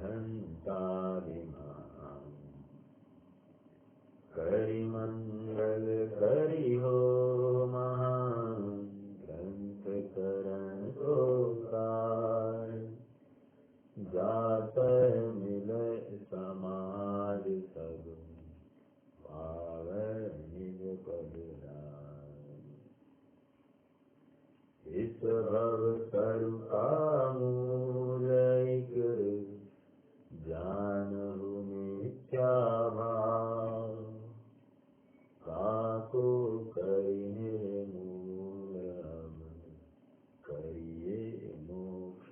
घंटाभिमान करि मंगल करि हो महान ग्रंथ करण सोकार जात मिल समाज सब पावन निज पद इस भव करु कामूल एक जानहु मिथ्या भाव काको करि निर्मूल अब करिए मोक्ष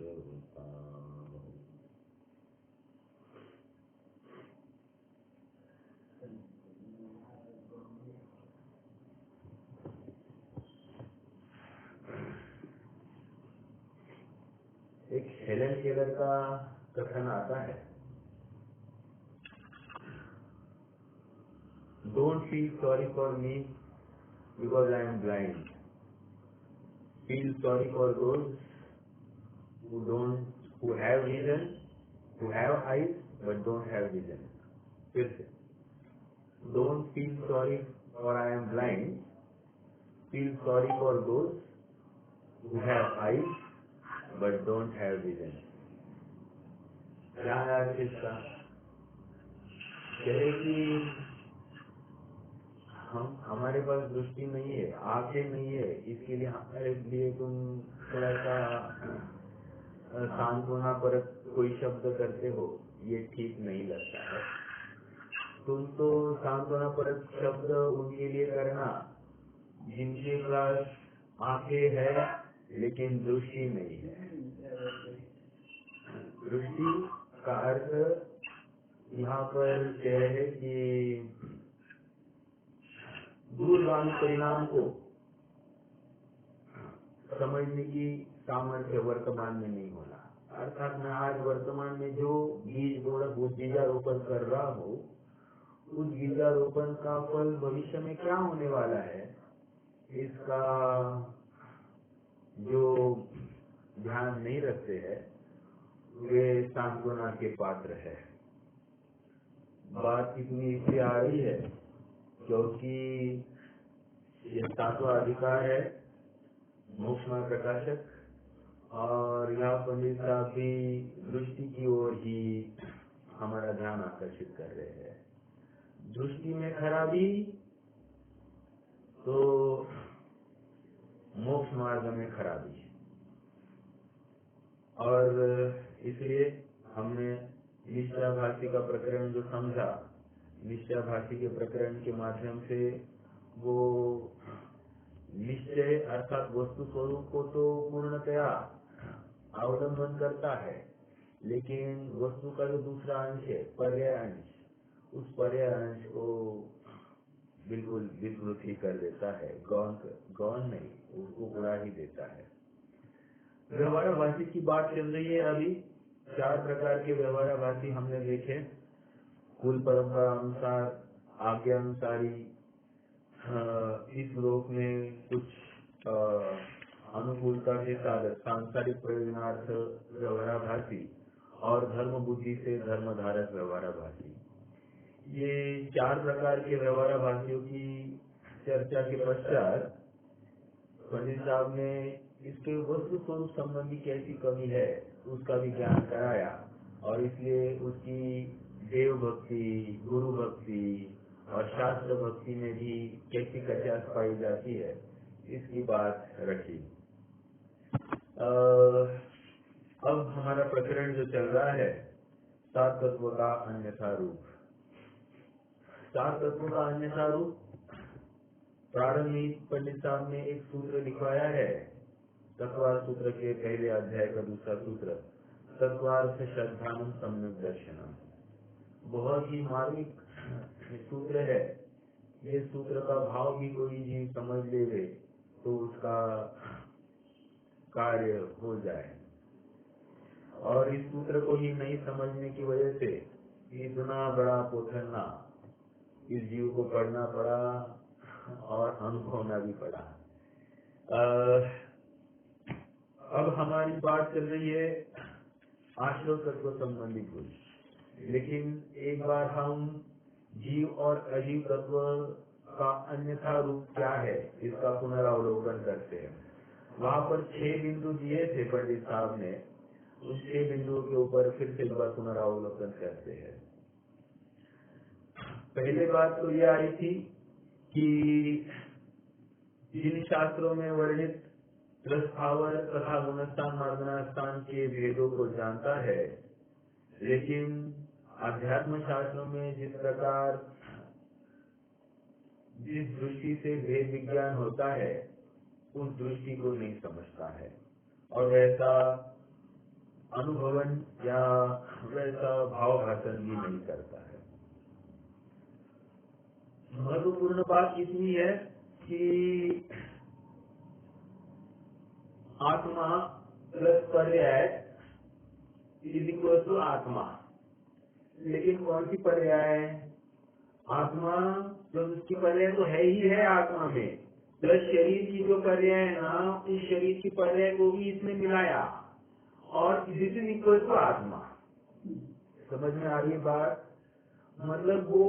पाओ। एक हेलन केलर का कथन आता है, don't feel sorry for me because I am blind, feel sorry for those who have vision, who have eyes but don't have vision. फिर से, don't feel sorry for I am blind, feel sorry for those who have eyes but don't have vision. क्या है इसका? कहे कि हमारे पास दृष्टि नहीं है, आंखें नहीं है, इसके लिए हमारे लिए तुम थोड़ा सा सांत्वना परक कोई शब्द करते हो, ये ठीक नहीं लगता है। तुम तो सांत्वना परक शब्द उनके लिए करना जिनके पास आंखें है लेकिन दृष्टि नहीं है। दृष्टि का अर्थ यहाँ पर क्या है कि दूरगामी परिणाम को समझने की सामर्थ्य वर्तमान में नहीं होना। अर्थात मैं आज वर्तमान में जो बीजारोपण कर रहा हूँ, उस बीजारोपण का फल भविष्य में क्या होने वाला है, इसका जो ध्यान नहीं रखते हैं वे सांत्वना के पात्र है। बात इतनी इसलिए आ रही है क्योंकि ये 7वां अधिकार है, मोक्ष मार्ग प्रकाशक, और यहाँ पंडित साहब भी दृष्टि की ओर ही हमारा ध्यान आकर्षित कर रहे हैं। दृष्टि में खराबी तो मोक्ष मार्ग में खराबी, और इसलिए हमने निश्चयाभासी का प्रकरण जो समझा, निश्चयाभासी के प्रकरण के माध्यम से वो निश्चय अर्थात वस्तु स्वरूप को तो पूर्णतया अवलंबन करता है, लेकिन वस्तु का जो दूसरा अंश है, पर्याय अंश, उस पर्याय अंश को बिल्कुल विस्मृत ही कर देता है, गौण नहीं, उसको उड़ा ही देता है। व्यवहाराभासी की बात चल रही है अभी। 4 प्रकार के व्यवहाराभासी हमने देखे, कुल परंपरा अनुसार, आज्ञा अनुसारी, इस लोक में कुछ अनुकूलता के साथ सांसारिक प्रयोजनार्थ व्यवहाराभासी, और धर्म बुद्धि से धर्मधारक व्यवहाराभासी। ये 4 प्रकार के व्यवहाराभासियों की चर्चा के पश्चात पंडित साहब ने इसके वस्तु स्वरूप संबंधी कैसी कमी है उसका भी ज्ञान कराया, और इसलिए उसकी देव भक्ति, गुरु भक्ति और शास्त्र भक्ति में भी कैसी कचास पाई जाती है, इसकी बात रखी। अब हमारा प्रकरण जो चल रहा है, 7 तत्व का अन्यथा रूप। 4 तत्वों का अन्यथा रूप प्रारंभ में पंडित साहब ने एक सूत्र लिखवाया है, तत्वार्थ सूत्र के पहले अध्याय का दूसरा सूत्र, तत्वार्थ श्रद्धानम सम्यक दर्शनम। बहुत ही मार्मिक सूत्र है। ये सूत्र का भाव भी कोई जीव समझ ले तो उसका कार्य हो जाए, और इस सूत्र को ही नहीं समझने की वजह से इतना बड़ा पोथरना इस जीव को पढ़ना पड़ा और अनुभवना भी पड़ा। अब हमारी बात चल रही है आश्रव तत्व संबंधित कुछ। लेकिन एक बार हम जीव और अजीव तत्व का अन्यथा रूप क्या है इसका पुनरावलोकन करते हैं। वहाँ पर 6 बिंदु दिए थे पंडित साहब ने, उन 6 बिंदुओं के ऊपर फिर से एक बार पुनरावलोकन करते हैं। पहले बात तो ये आई थी कि जिन शास्त्रों में वर्णित रसस्थावर तथा गुणस्थान मार्गनास्थान के भेदों को जानता है, लेकिन अध्यात्म शास्त्रों में जिस प्रकार जिस दृष्टि से भेद विज्ञान होता है उस दृष्टि को नहीं समझता है और वैसा अनुभवन या वैसा भावघातन भी नहीं करता है। महत्वपूर्ण बात इतनी है कि आत्मा प्लस पर्याय इज इक्वल टू आत्मा। लेकिन कौन सी पर्याय है? आत्मा प्लस उसकी पर्याय तो है ही है आत्मा में, प्लस शरीर की जो पर्याय है ना, उस शरीर की पर्याय को भी इसमें मिलाया और दिस इज इक्वल टू आत्मा। समझ में आ रही बात? मतलब वो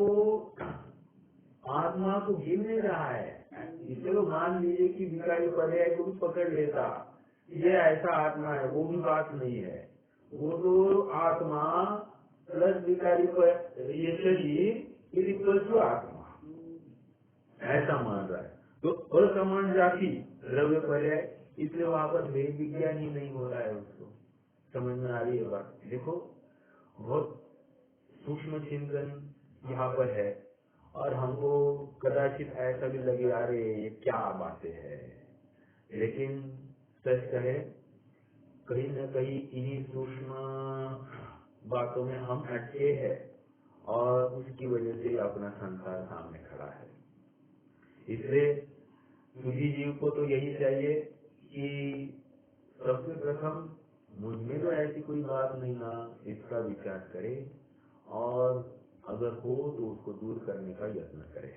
आत्मा को गिन नहीं रहा है। चलो मान लीजिए कि विकारी पर्याय को भी पकड़ लेता, ये ऐसा आत्मा है, वो भी बात नहीं है। वो तो आत्मा प्लस विकारी ये शरीर इज इक्वल टू आत्मा ऐसा मान रहा है। तो असमान जाति द्रव्य पर्याय, इसलिए वहां पर भेद विज्ञान ही नहीं हो रहा है। उसको समझ में आ रही है बात? देखो बहुत सूक्ष्म चिंतन यहाँ पर है और हमको कदाचित ऐसा भी लगे अरे ये क्या बातें हैं, लेकिन सच कहे कहीं न कहीं इन्हीं सूक्ष्म बातों में हम अटके हैं और उसकी वजह से अपना संसार सामने खड़ा है। इसलिए बुद्धि जीव को तो यही चाहिए कि सबसे प्रथम मुझ में तो ऐसी कोई बात नहीं ना, इसका विचार करे और अगर हो तो उसको दूर करने का यत्न करे।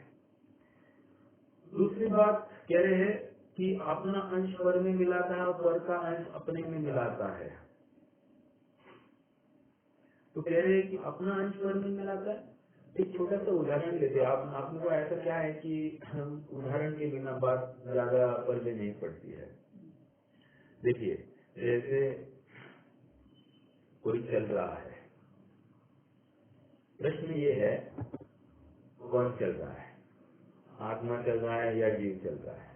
दूसरी बात कह रहे हैं कि अपना अंश पर में मिलाता है और पर का अंश अपने में मिलाता है। तो कह रहे हैं कि अपना अंश पर में मिलाता है। एक छोटा सा उदाहरण लेते हैं। आपने को ऐसा क्या है कि उदाहरण के बिना बात ज्यादा पल्ले नहीं पड़ती है। देखिए जैसे कोई चल रहा है, प्रश्न ये है कौन चल रहा है, आत्मा चल रहा है या जीव चल रहा है?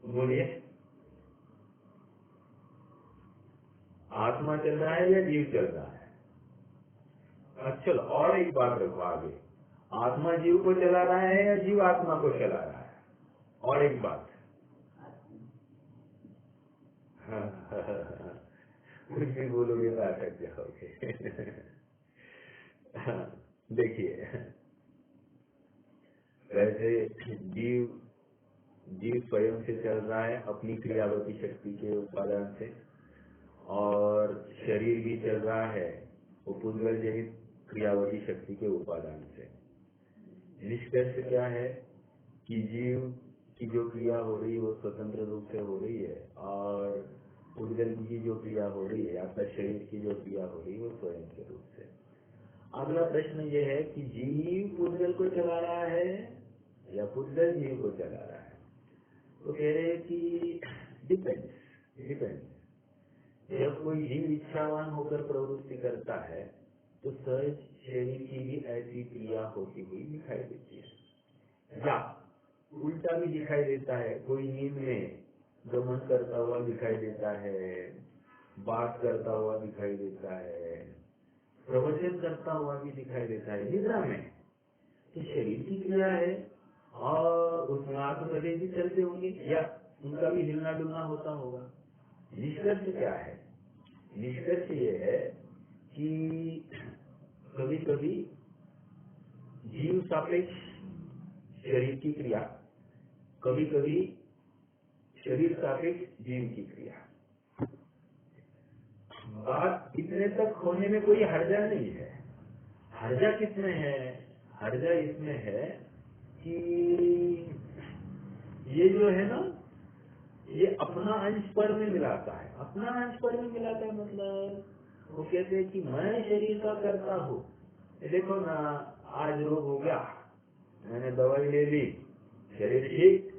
बोलिए, आत्मा चल रहा है या जीव चल रहा है? अच्छा, और एक बात रखो आगे, आत्मा जीव को चला रहा है या जीव आत्मा को चला रहा है? और एक बात कुछ भी बोलोगे तो अटक जाओगे। देखिए वैसे जीव स्वयं से चल रहा है अपनी क्रियावती शक्ति के उपादान से, और शरीर भी चल रहा है उपद्रव जनित क्रियावती शक्ति के उपादान से। निष्कर्ष क्या है कि जीव की जो क्रिया हो रही है वो स्वतंत्र रूप से हो रही है और पुद्गल की जो क्रिया हो रही है या फिर शरीर की जो क्रिया हो रही है वो स्वयं के रूप से। अगला प्रश्न ये है कि जीव पुद्गल को चला रहा है या पुद्गल जीव को चला रहा है? तो कह रहे हैं कि डिपेंड्स। जब कोई जीव इच्छावान होकर प्रवृत्ति करता है तो सहज शरीर की भी ऐसी क्रिया होती हुई दिखाई देती है, या उल्टा भी दिखाई देता है। कोई नींद में गमन करता हुआ दिखाई देता है, बात करता हुआ दिखाई देता है, प्रवचन करता हुआ भी दिखाई देता है निद्रा में। तो शरीर की क्रिया है और उसमें आत्महृदय भी चलते होंगे या उनका भी हिलना डुलना होता होगा। निष्कर्ष क्या है? निष्कर्ष ये है कि कभी कभी जीव सापेक्ष शरीर की क्रिया, कभी कभी शरीर सापेक्ष जीव की क्रिया। बात इतने तक होने में कोई हर्जा नहीं है। हर्जा किसमें है? हर्जा इसमें है कि ये जो है ना, ये अपना अंश पर में मिलाता है। अपना अंश पर में मिलाता है मतलब वो कहते हैं कि मैं शरीर का करता हूँ। ये देखो ना, आज रोग हो गया, मैंने दवाई ले ली, शरीर ठीक,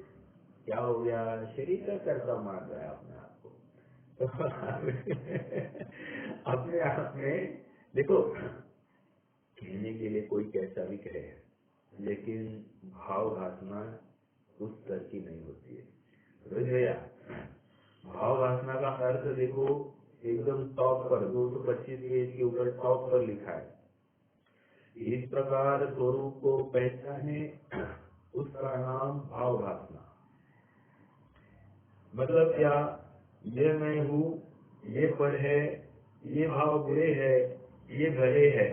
क्या हो गया? शरीर का कर्ता मान रहा है अपने आप को। अपने आप में देखो, कहने के लिए कोई कैसा भी कहे, लेकिन भाव वासना उस स्तर की नहीं होती है। समझ भैया, भाव वासना का अर्थ देखो एकदम टॉप पर 225 पेज के ऊपर टॉप पर लिखा है, इस प्रकार स्वरूप को पहचाने उसका नाम भाव वासना। मतलब क्या? ये मैं हूँ, ये पर है, ये भाव बुरे है, ये भले है,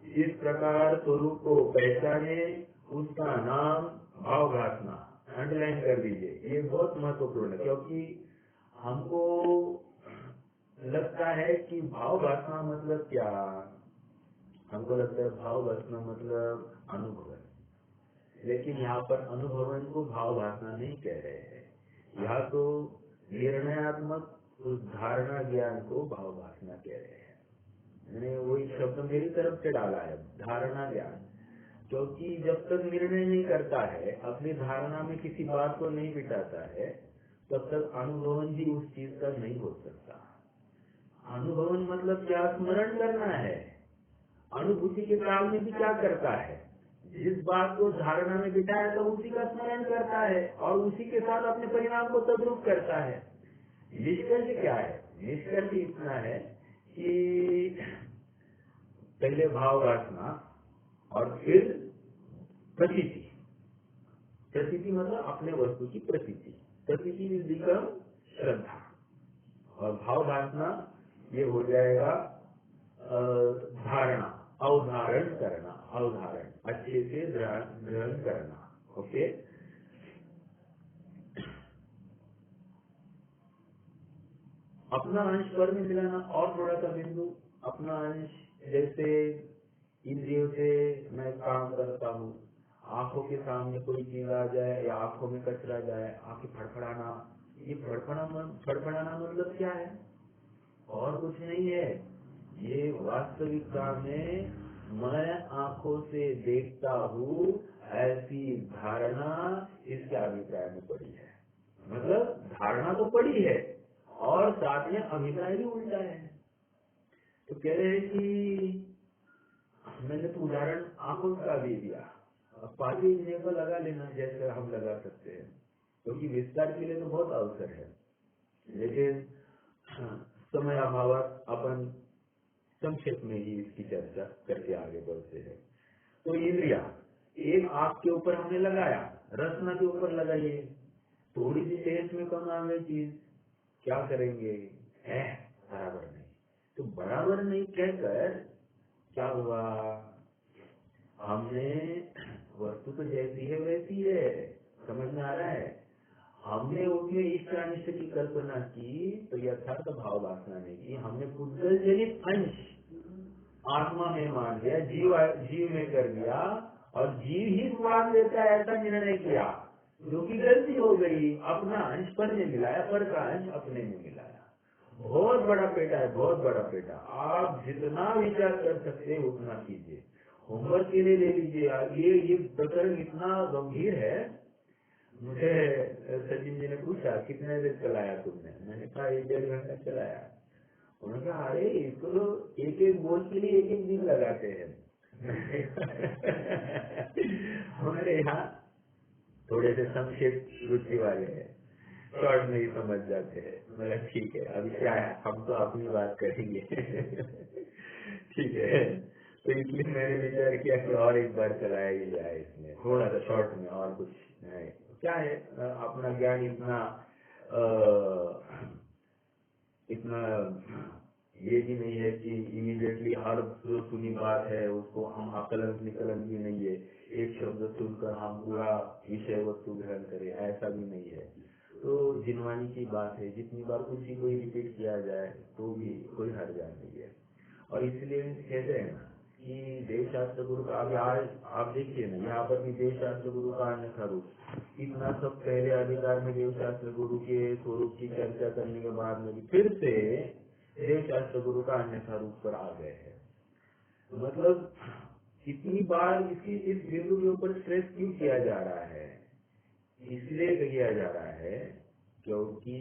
इस प्रकार स्वरूप को पहचाने उसका नाम भाव वासना। अंडरलाइन कर दीजिए, ये बहुत महत्वपूर्ण है, क्योंकि हमको लगता है कि भाव वासना मतलब क्या? हमको लगता है भाव वासना मतलब अनुभव, लेकिन यहाँ पर अनुभवन को भाव वासना नहीं कह रहे हैं। यहाँ तो निर्णयात्मक उस धारणा ज्ञान को भाव वासना कह रहे हैं। मैंने वही शब्द मेरी तरफ से डाला है, धारणा ज्ञान। क्योंकि जब तक निर्णय नहीं करता है, अपनी धारणा में किसी बात को नहीं बिठाता है, तब तक अनुभवन भी उस चीज का नहीं हो सकता। अनुभवन मतलब क्या? स्मरण करना है। अनुभूति के काल में भी क्या करता है? जिस बात को धारणा में बिठाया तो उसी का स्मरण करता है और उसी के साथ अपने परिणाम को तद्रूप करता है। निष्कर्ष क्या है? निष्कर्ष इतना है कि पहले भाव वासना और फिर प्रतीति। प्रतीति मतलब अपने वस्तु की प्रतीति। प्रतीति विल बिकम श्रद्धा, और भाव वासना ये हो जाएगा धारणा, अवधारण करना, अवधारण अच्छे से ग्रहण करना। ओके, अपना अंश पर में मिलाना। और थोड़ा सा बिंदु, अपना अंश जैसे इंद्रियों से मैं काम करता हूँ, आंखों के सामने कोई चीज आ जाए या आंखों में कचरा जाए, आंखें फड़फड़ाना। ये फड़फड़ाना मतलब क्या है? और कुछ नहीं है, ये वास्तविकता में मैं आंखों से देखता हूँ ऐसी धारणा इसके अभिप्राय में पड़ी है। मतलब धारणा तो पड़ी है और साथ में अभिप्राय भी उल्टा है। तो कह रहे हैं कि मैंने तो उदाहरण आंखों का दे दिया, अब पानी इन्हें को लगा लेना जैसे हम लगा सकते हैं, क्योंकि विस्तार के लिए तो बहुत अवसर है, लेकिन समय अभाव अपन संक्षेप में ही इसकी चर्चा करके आगे बढ़ते हैं। तो इंद्रिया, एक आंख के ऊपर हमने लगाया, रसना के ऊपर लगाइए, थोड़ी सी टेस्ट में कम आ गई चीज, क्या करेंगे? है बराबर नहीं। तो बराबर नहीं कहकर क्या हुआ? हमने वस्तु तो जैसी है वैसी है, समझ में आ रहा है, हमने उसमें इष्ट अनिष्ट की कल्पना की, तो यथार्थ भाव वासना नहीं की। हमने पुद्गल जनित अंश आत्मा में मान लिया, जीव में कर दिया, और जीव ही स्वाद लेता है ऐसा निर्णय किया, जो कि गलती हो गई। अपना अंश पर में मिलाया, पर का अंश अपने में मिलाया। बहुत बड़ा पेटा है, बहुत बड़ा पेटा। आप जितना विचार कर सकते हैं उतना कीजिए, होमवर्क के लिए ले लीजिए। ये प्रकरण इतना गंभीर है। मुझे सचिन जी ने पूछा कितने देर चलाया तुमने, मैंने कहा 1-1.5 घंटा चलाया। उन्होंने कहा अरे इसको तो एक एक बोझ के लिए एक एक दिन लगाते हैं। हमारे यहाँ थोड़े से संक्षिप्त रुचि वाले हैं, शॉर्ट में ही समझ जाते हैं। मगर ठीक है, अभी क्या है, हम तो अपनी बात करेंगे। ठीक है, तो इसलिए मैंने विचार किया कि और एक बार चलाया ही जाए इसमें थोड़ा सा शॉर्ट में, और कुछ नहीं। क्या है, अपना ज्ञान इतना ये भी नहीं है कि इमीडिएटली हर जो सुनी बात है उसको हम आकलन निकलन भी नहीं है, एक शब्द सुनकर हम पूरा विषय वस्तु ग्रहण करें, ऐसा भी नहीं है। तो जिनवानी की बात है, जितनी बार उसी को ही रिपीट किया जाए तो भी कोई हर्जा नहीं है। और इसलिए कहते हैं ना कि देव शास्त्र गुरु का, अभी आज आप देखिए ना, यहाँ पर भी देव शास्त्र गुरु का अन्यथा रूप इतना सब पहले अधिकार में देवशास्त्र गुरु के स्वरूप की चर्चा करने के बाद में भी फिर से देवशास्त्र गुरु का अन्यथा रूप पर आ गए हैं। मतलब इतनी बार इस बिंदु के ऊपर स्ट्रेस क्यों किया जा रहा है? इसलिए किया जा रहा है क्योंकि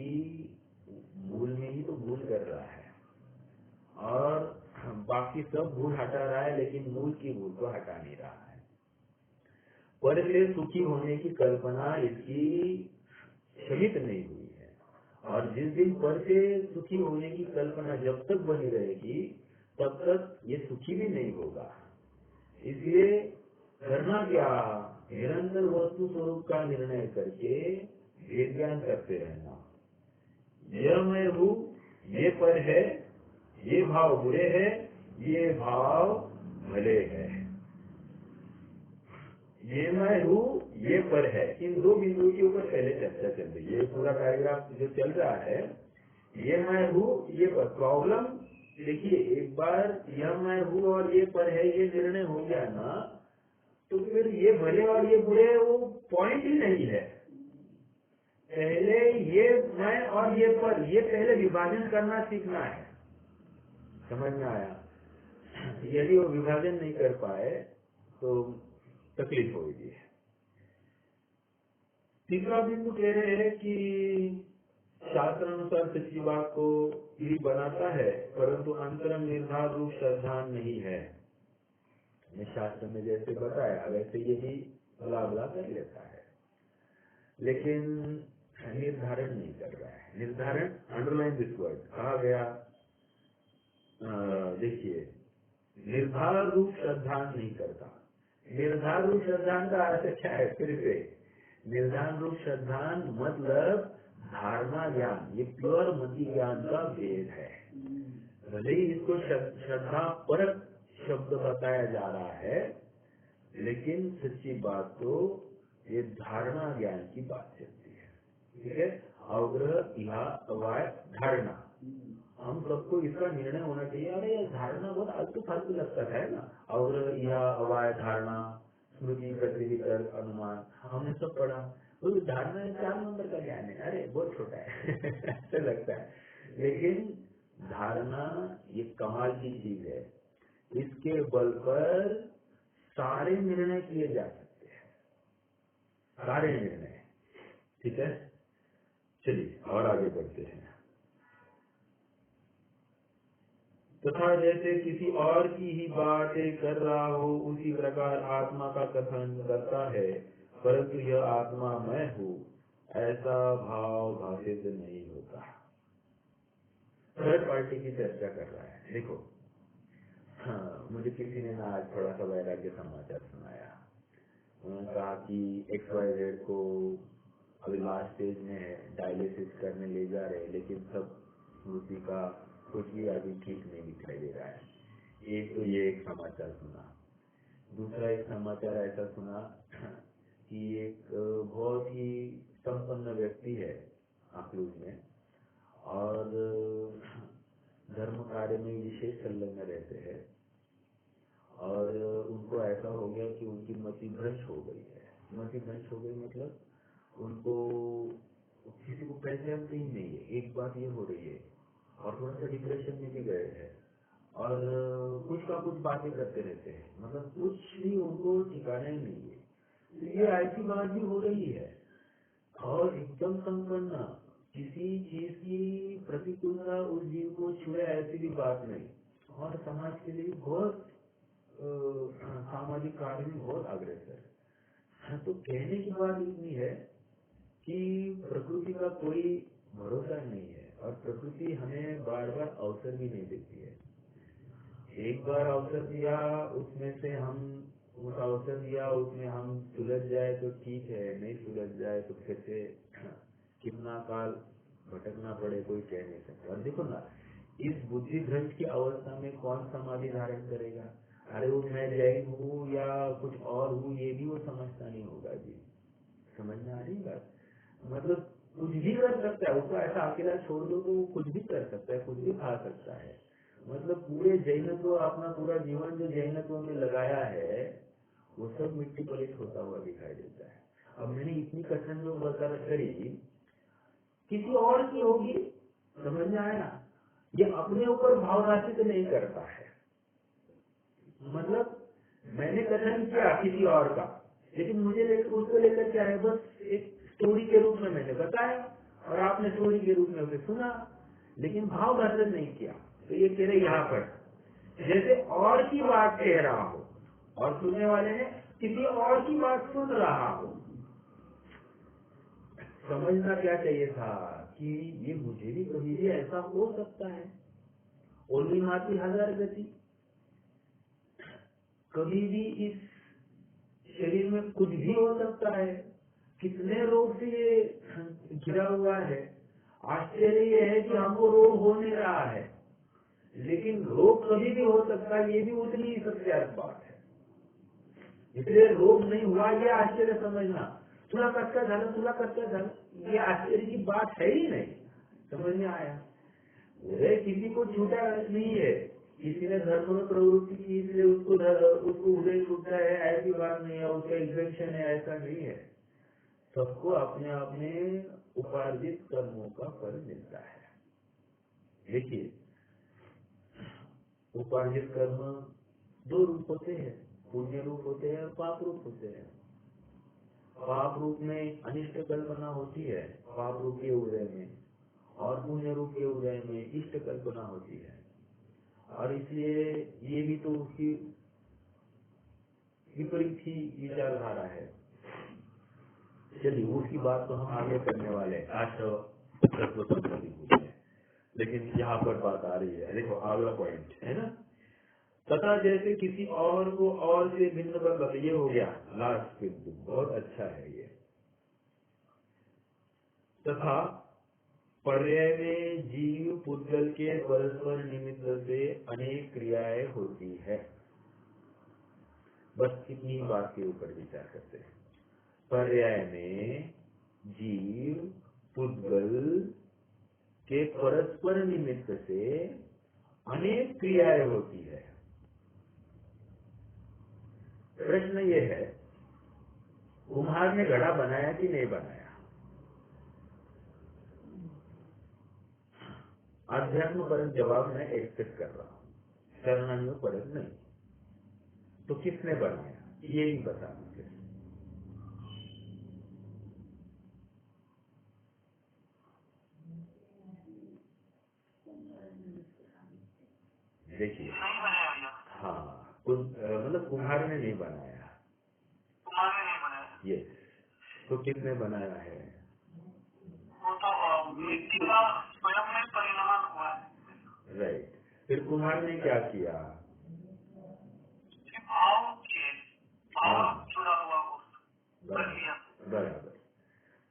भूल में ही तो भूल कर रहा है और बाकी सब भूल हटा रहा है, लेकिन मूल की भूल को हटा नहीं रहा है। पर से सुखी होने की कल्पना इसकी क्षमित नहीं हुई है, और जिस दिन पर से सुखी होने की कल्पना जब तक बनी रहेगी तब तक ये सुखी भी नहीं होगा। इसलिए करना क्या? निरंतर वस्तु स्वरूप का निर्णय करके भेद ज्ञान करते रहना। यह मैं हूँ, ये पर है, ये भाव बुरे है, ये भाव भले है। ये मैं हूँ, ये पर है, इन दो बिंदुओं के ऊपर पहले चर्चा चल रही है। ये पूरा पैराग्राफ जो चल रहा है, ये मैं हूँ, ये पर। प्रॉब्लम देखिए, एक बार यह मैं हूँ और ये पर है ये निर्णय हो गया ना, तो फिर ये भले और ये बुरे वो पॉइंट ही नहीं है। पहले ये मैं और ये पर, ये पहले विभाजन करना सीखना है। समझ में आया? यदि वो विभाजन नहीं कर पाए तो तकलीफ होगी। तीसरा बिंदु कह रहे हैं कि शास्त्र अनुसार सच्ची बात को ही बनाता है, परंतु अंतरंग निर्धार रूप श्रद्धा नहीं है। शास्त्र में जैसे बताया वैसे ये भी भला भला कर लेता है, लेकिन निर्धारण नहीं कर रहा है। निर्धारण, अंडरलाइन दिस वर्ड, कहा गया। देखिए, निर्धार रूप श्रद्धा नहीं करता। निर्धार रूप श्रद्धा का अर्थ क्या है? फिर से निर्धार रूप श्रद्धा मतलब धारणा ज्ञान, ये प्योर मति ज्ञान का भेद है। भले ही इसको श्रद्धा परक शब्द बताया जा रहा है, लेकिन सच्ची बात तो ये धारणा ज्ञान की बात चलती है। ठीक है? अवग्रह इहा अवाय धारणा, हम सबको इसका निर्णय होना चाहिए। अरे ये धारणा बहुत आलतू फालतू लगता है ना, अवग्रह इहा अवाय धारणा, स्मृति प्रतिनिधि तर्क अनुमान, हमने सब पढ़ा। तो धारणा 4 नंबर का ज्ञान है, अरे बहुत छोटा है ऐसा लगता है। लेकिन धारणा ये कमाल की चीज है, इसके बल पर सारे निर्णय किए जा सकते हैं, सारे निर्णय। ठीक है, चलिए और आगे बढ़ते हैं। तथा जैसे किसी और की ही बातें कर रहा हो, उसी प्रकार आत्मा का कथन करता है, परंतु यह आत्मा मैं हूँ ऐसा भाव भाषित नहीं होता। थर्ड पार्टी की चर्चा कर रहा है। देखो, हाँ, मुझे किसी ने ना आज थोड़ा सा वैराग्य समाचार सुनाया। उन्होंने कहा कि XYZ को अभी लास्ट स्टेज में डायलिसिस करने ले जा रहे, लेकिन सब स्मृति का कुछ भी अभी ठीक नहीं दिखाई दे रहा है। एक तो ये एक समाचार सुना। दूसरा एक समाचार ऐसा सुना कि एक बहुत ही संपन्न व्यक्ति है अखलूज में, और धर्म कार्य में विशेष संलग्न रहते हैं, और उनको ऐसा हो गया कि उनकी मति भ्रष्ट हो गई है। मति भ्रष्ट हो गई मतलब उनको किसी को पहचानते ही नहीं है, एक बात ये हो रही है, और थोड़ा सा डिप्रेशन में भी गए हैं, और कुछ का कुछ बातें करते रहते हैं, मतलब कुछ भी उनको ठिकाना ही नहीं है। तो ये ऐसी बात भी हो रही है, और एकदम संपन्न, किसी चीज की प्रतिकूलता उस जीव को छुए ऐसी भी बात नहीं, और समाज के लिए बहुत सामाजिक कार्य में बहुत अग्रसर है। तो कहने की बात इतनी है कि प्रकृति का कोई भरोसा नहीं है, और प्रकृति हमें बार बार अवसर भी नहीं देती है। एक बार अवसर दिया, उसमें से हम उस अवसर दिया उसमें हम सुलझ जाए तो ठीक है, नहीं सुलझ जाए तो फिर से कितना काल भटकना पड़े कोई कह नहीं सकता। और देखो ना, इस बुद्धि भ्रष्ट की अवस्था में कौन समाधि धारण करेगा? अरे वो मैं जैन हूँ या कुछ और हूँ, ये भी वो समझता नहीं होगा जी। समझ में आ रही बात? मतलब कुछ भी कर सकता है, उसको ऐसा अकेला छोड़ दो तो वो कुछ भी कर सकता है, कुछ भी खा सकता है। मतलब पूरे जैनत्व, अपना पूरा जीवन जो जैनत्व में लगाया है, वो सब मिट्टी पलित होता हुआ दिखाई देता है। अब मैंने इतनी कथन जो बता करी किसी और की होगी, समझ में आया ना। ये अपने ऊपर भावनाचित नहीं करता है, मतलब मैंने कथन किया किसी और का, लेकिन मुझे लेकर उसको लेकर क्या है, बस एक स्टोरी के रूप में मैंने बताया और आपने स्टोरी के रूप में उसे सुना, लेकिन भाव दर्शन नहीं किया। तो ये कह रहे यहाँ पर जैसे और की बात कह रहा हो और सुनने वाले ने किसी और की बात सुन रहा हो। समझना क्या चाहिए था कि ये मुझे भी कभी भी ऐसा हो सकता है। ओली माती हजार गति, कभी भी इस शरीर में कुछ भी हो सकता है। कितने रोग से ये घिरा हुआ है। आश्चर्य ये है कि हमको रोग हो नहीं रहा है, लेकिन रोग कभी भी हो सकता है, ये भी उतनी ही सत्यार्थ बात है। इसलिए रोग नहीं हुआ ये आश्चर्य समझना, तुला कच्चा झाला तुला कच्चा झाला, ये आश्चर्य की बात है ही नहीं। समझ में आया। अरे किसी को छूटा नहीं है, किसी ने धर्म में प्रवृत्ति की इसलिए उसको उदय छूटता है, ऐसी बात नहीं है। उसका इन्फेक्शन है, ऐसा नहीं है। सबको अपने अपने उपार्जित कर्मों का फल मिलता है। देखिए उपार्जित कर्म दो रूप होते हैं, पुण्य रूप होते हैं और पाप रूप होते हैं। पाप रूप में अनिष्ट कल्पना होती है पाप रूप के उदय में, और पुण्य रूप के उदय में इष्ट कल्पना होती है। और इसलिए ये भी तो उसकी विपरीत ही विचारधारा है। चलिए उसकी बात तो हम आगे करने वाले हैं, आज तो तत्व संबंधी पूछे, लेकिन यहाँ पर बात आ रही है। देखो अगला पॉइंट है ना, तथा जैसे किसी और को और से भिन्न बंध, ये हो गया लास्ट बिंदु, बहुत अच्छा है ये। तथा पर्याय में जीव पुद्गल के परस्पर निमित्त से अनेक क्रियाएं होती है। बस इतनी बात के ऊपर विचार करते हैं। पर्याय में जीव पुद्गल के परस्पर निमित्त से अनेक क्रियाएं होती है। प्रश्न ये है, कुम्हार ने घड़ा बनाया कि नहीं बनाया? अध्यात्म परक जवाब मैं एक्सपेक्ट कर रहा हूँ, शरणानियों परक नहीं। तो किसने बनाया ये भी बता मुझे। देखिए हाँ, मतलब कुम्हार ने नहीं बनाया, ये तो किसने बनाया है? वो तो व्यक्ति का स्वयं में परिणाम हुआ है। राइट। फिर कुम्हार ने क्या किया? बराबर।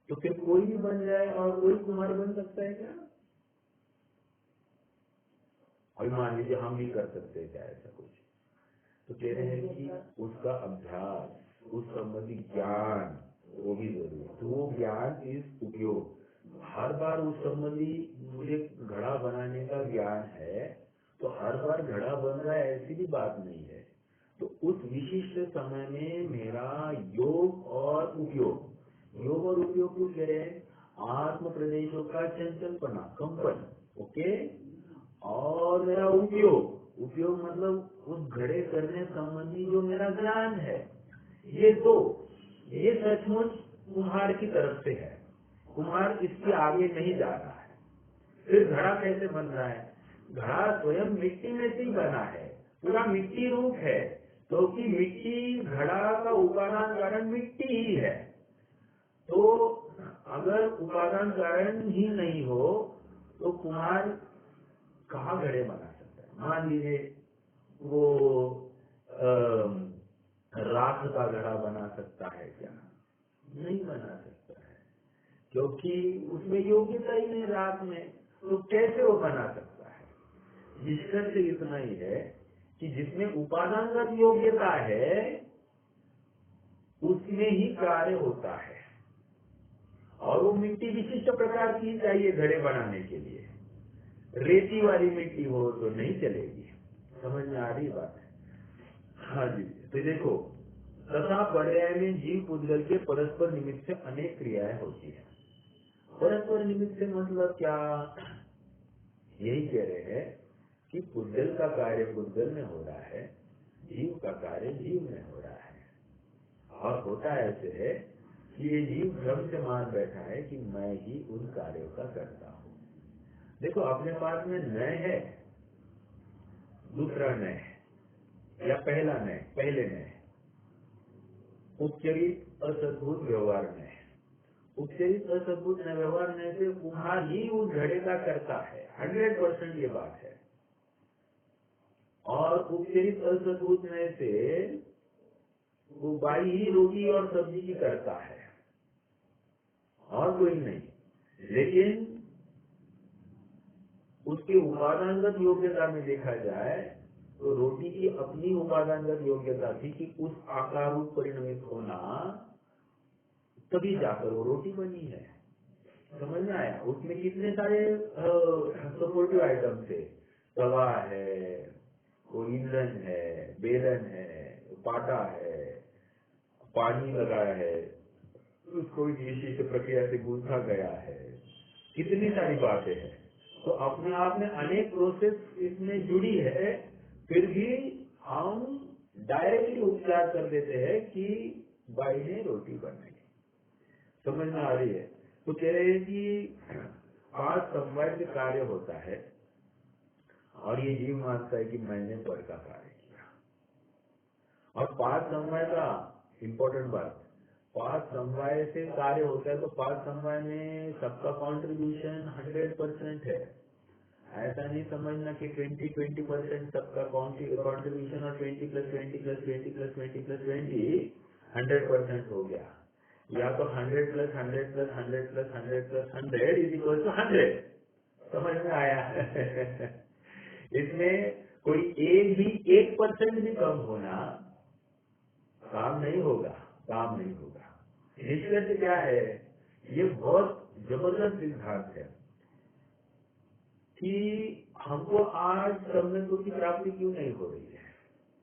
तो फिर कोई भी बन जाए और कोई कुम्हार बन सकता है क्या? अभी मान लीजिए हम भी कर सकते हैं क्या ऐसा कुछ? तो कह रहे हैं कि उसका अभ्यास, उस संबंधी ज्ञान वो भी जरूरी है। तो वो ज्ञान इस उपयोग, हर बार उस संबंधी मुझे घड़ा बनाने का ज्ञान है तो हर बार घड़ा बन रहा है ऐसी भी बात नहीं है। तो उस विशिष्ट समय में मेरा योग और उपयोग, योग और उपयोग को कह रहे हैं आत्म प्रदेशों का चंचलपना, कंपन, ओके। और मेरा उपयोग मतलब उस घड़े करने संबंधी जो मेरा ज्ञान है, ये दो, ये सचमुच कुम्हार की तरफ से है। कुम्हार इसके आगे नहीं जा रहा है। फिर घड़ा कैसे बन रहा है? घड़ा स्वयं मिट्टी में से ही बना है, पूरा मिट्टी रूप है, क्योंकि तो मिट्टी घड़ा का उपादान कारण मिट्टी ही है। तो अगर उपादान कारण ही नहीं हो तो कुम्हार कहाँ घड़े बना सकता है? मान लीजिए वो राख का घड़ा बना सकता है क्या? नहीं बना सकता है, क्योंकि उसमें योग्यता ही नहीं राख में, तो कैसे वो बना सकता है? निष्कर्ष इतना ही है कि जिसमें उपादानगत योग्यता है उसमें ही कार्य होता है, और वो मिट्टी विशिष्ट प्रकार की चाहिए घड़े बनाने के लिए। रेती वाली मिट्टी हो तो नहीं चलेगी। समझ में आ रही बात है? हाँ जी। तो देखो तथा पर्याय में जीव पुद्गल के परस्पर निमित्त से अनेक क्रियाएं होती है। परस्पर निमित्त से मतलब क्या? यही कह रहे हैं कि पुद्गल का कार्य पुद्गल में हो रहा है, जीव का कार्य जीव में हो रहा है। और होता ऐसे है कि ये जीव भ्रम से मान बैठा है कि मैं ही उन कार्यों का करता हूँ। देखो अपने पास में नय है, दूसरा नय या पहला नय, पहले नय, उपचरित असद्भुत व्यवहार नय। उपचरित असद्भुत व्यवहार नय से कुम्हार ही उस घड़े का करता है, 100% ये बात है। और उपचरित असद्भुत नय से वो बाई ही रोटी और सब्जी की करता है और कोई नहीं। लेकिन उसके उपादानगत योग्यता में देखा जाए तो रोटी की अपनी उपादानगत योग्यता थी कि उस आकार रूप परिणमित होना, तभी जाकर वो रोटी बनी है। समझ में आया? उसमें कितने सारे सपोर्टिव आइटम थे, तवा है, कोई ईंधन है, बेलन है, पाटा है, पानी लगा है, उसको विशिष्ट प्रक्रिया से गूंथा गया है, कितनी सारी बातें हैं। तो अपने आप में अनेक प्रोसेस इसमें जुड़ी है, फिर भी हम डायरेक्टली उपचार कर देते हैं कि बाई ने रोटी बनाई। समझ में आ रही है? तो कह रहे हैं कि आज समवाय से कार्य होता है और ये जीव मानता है कि मैंने पर का कार्य किया। और पांच समवाय का इम्पोर्टेंट बात, पांच समवाय से कार्य होता है तो पांच समवाय में सबका कंट्रीब्यूशन 100% है। ऐसा नहीं समझना कि 20% सबका कंट्रीब्यूशन और 20 + 20 + 20 + 20 + 20 100% हो गया। या तो 100 + 100 + 100 + 100 + 100 = 100। समझ में आया? इसमें कोई एक भी 1% भी कम होना काम नहीं होगा, काम नहीं होगा। निष्कर्ष क्या है? ये बहुत जबरदस्त सिद्धांत है कि हमको आज समन्वय की प्राप्ति क्यों नहीं हो रही है।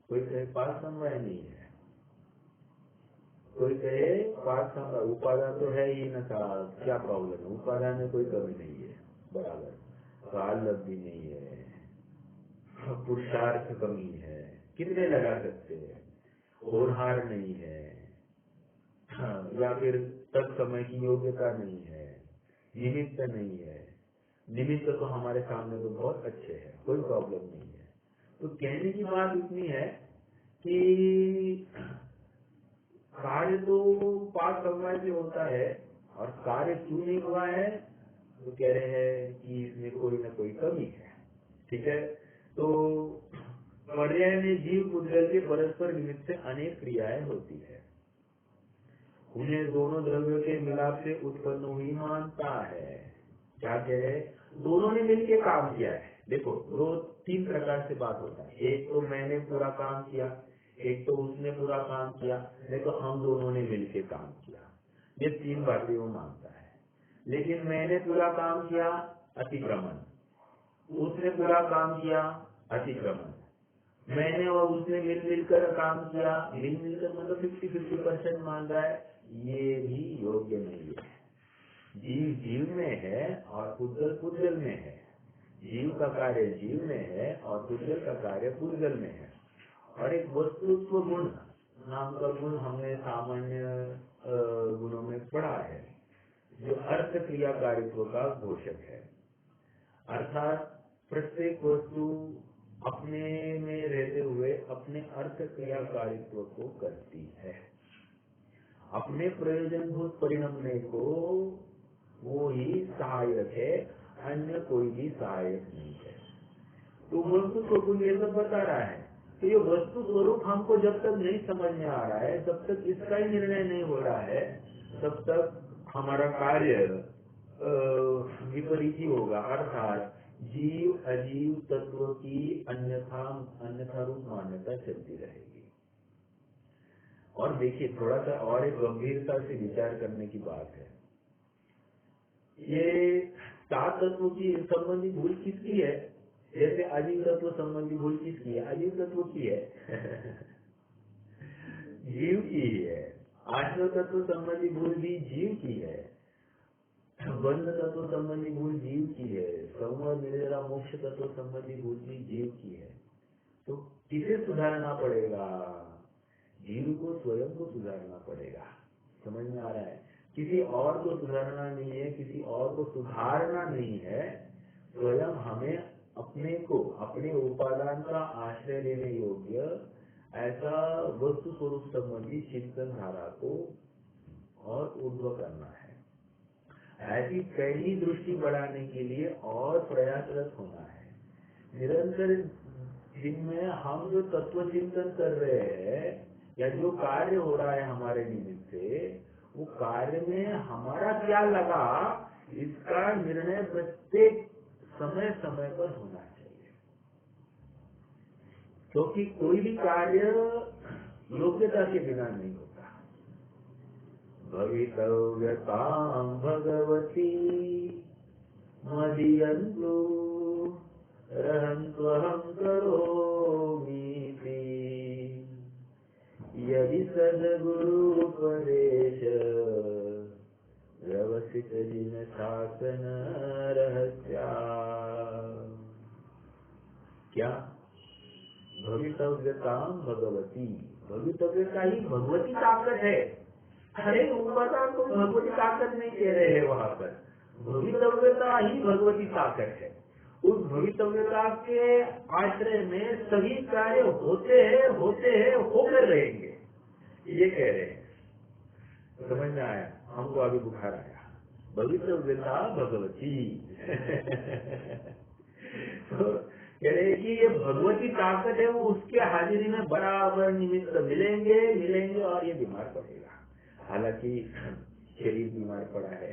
कोई कहे पास समन्वय नहीं है, कोई कहे पास समन्वय, उपादान तो है ही न था, क्या प्रॉब्लम है? उपादान में कोई कमी नहीं है, बराबर, काल लब्धि नहीं है, पुरुषार्थ कमी है, कितने लगा सकते हैं, होनहार नहीं है, या फिर तत्समय की योग्यता नहीं है, निमित्त नहीं है। निमित्त तो हमारे सामने तो बहुत अच्छे हैं, कोई प्रॉब्लम नहीं है। तो कहने की बात इतनी है कि कार्य तो पांच समवाय से होता है और कार्य क्यों नहीं हुआ है, तो कह रहे हैं कि इसमें कोई ना कोई कमी है। ठीक है, तो पर्याय में जीव पुद्गल के परस्पर निमित्त से अनेक क्रियाएं होती है, उन्हें दोनों द्रव्यों के मिलाप से उत्पन्न हुई मानता है। क्या कहे? दोनों ने मिलकर काम किया है। देखो दो तीन प्रकार से बात होता है, एक तो मैंने पूरा काम किया, एक तो उसने पूरा काम किया, देखो हम दोनों ने मिलकर काम किया। ये तीन बातें वो मानता है। लेकिन मैंने पूरा काम किया, अतिक्रमण, उसने पूरा काम किया, अतिक्रमण, मैंने और उसने मिलकर काम किया, मिलकर मतलब 50-50% मान रहा है, ये भी योग्य नहीं है। जीव जीव में है और पुद्गल पुद्गल में है। जीव का कार्य जीव में है और पुद्गल का कार्य पुद्गल में है। और एक वस्तुत्व गुण नाम का गुण हमने सामान्य गुणों में पढ़ा है, जो अर्थ क्रियाकारित्व का घोषक है। अर्थात प्रत्येक वस्तु अपने में रहते हुए अपने अर्थ क्रियाकारित्व को करती है, अपने प्रयोजनभूत परिणमने को वो ही सहायक है, अन्य कोई भी सहायक नहीं है। तो वस्तु स्वरूप ये सब बता रहा है। तो ये वस्तु स्वरूप हमको जब तक नहीं समझ में आ रहा है, जब तक इसका ही निर्णय नहीं हो रहा है, तब तक हमारा कार्य विपरीत ही होगा। अर्थात जीव अजीव तत्व की अन्यथा रूप मान्यता चलती रहेगी। और देखिए थोड़ा सा और एक गंभीरता से विचार करने की बात है, ये सात तत्वों की संबंधी भूल किसकी है? जैसे अजीव तत्व संबंधी भूल किसकी है? अजीव तत्व की है। जीव की ही है। आश्रय तत्व संबंधी भूल भी जीव की है, बंध तत्व संबंधी भूल जीव की है, संवर निद्रा मोक्ष तत्व संबंधी भूल भी जीव की है। तो किसे सुधारना पड़ेगा? जीव को स्वयं को सुधारना पड़ेगा। समझ में आ रहा है? किसी और को सुधारना नहीं है, किसी और को सुधारना नहीं है, स्वयं हमें अपने को, अपने उपादान का आश्रय लेने योग्य ऐसा वस्तु स्वरूप संबंधी चिंतन धारा को और ऊर्ध्व करना है। ऐसी पहली दृष्टि बढ़ाने के लिए और प्रयासरत होना है। निरंतर दिन में हम जो तत्व चिंतन कर रहे हैं या जो कार्य हो रहा है हमारे निमित्त से, वो कार्य में हमारा क्या लगा, इसका निर्णय प्रत्येक समय समय पर होना चाहिए। क्योंकि कोई भी कार्य योग्यता के बिना नहीं होता। भवितव्यतां भगवती मदीयन्तु रहन्त्वहं करोमीति यदि सद्गुरुपदेश व्यवसित जिन शासन रहस्या। क्या? भवितव्यतां भगवती, भवितव्यता ही भगवती ताकत है। अरे उपादान को भगवती ताकत नहीं कह रहे हैं वहां पर, भवितव्यता ही भगवती ताकत है। उस भवितव्यता के आश्रय में सभी कार्य होते हैं होकर रहेंगे, ये कह रहे हैं। समझ में आया? हमको अभी बुखार आया। भवितव्यता भगवती तो कह रहे हैं कि ये भगवती ताकत है, वो उसके हाजिरी में बराबर निमित्त मिलेंगे और ये बीमार पड़ेगा। हालांकि शरीर बीमार पड़ा है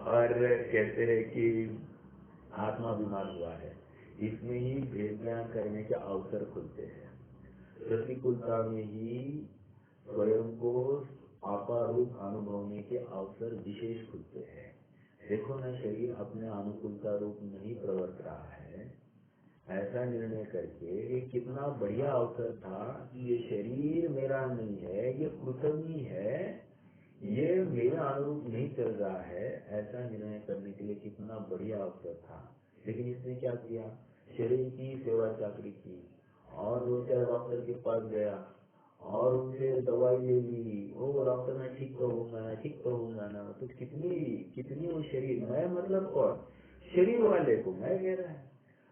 और कहते हैं कि आत्मा बीमार हुआ है। इसमें ही भेद ज्ञान करने के अवसर खुलते हैं। प्रतिकूलता में ही स्वयं को आपारूप अनुभवने के अवसर विशेष खुलते हैं। देखो न, शरीर अपने अनुकूलता रूप नहीं प्रवर्त रहा है, ऐसा निर्णय करके ये कितना बढ़िया अवसर था कि ये शरीर मेरा नहीं है, ये पृथ्वी है, ये मेरा अनुरूप नहीं चल रहा है, ऐसा निर्णय करने के लिए कितना बढ़िया अवसर था। लेकिन इसने क्या किया? शरीर की सेवा चाकरी की और दो चार डॉक्टर के पास गया और उनसे दवाई ले ली। वो डॉक्टर मैं ठीक तो होऊंगा ना। तो कितनी वो शरीर, मैं मतलब कौन? शरीर वाले को मैं कह रहा है।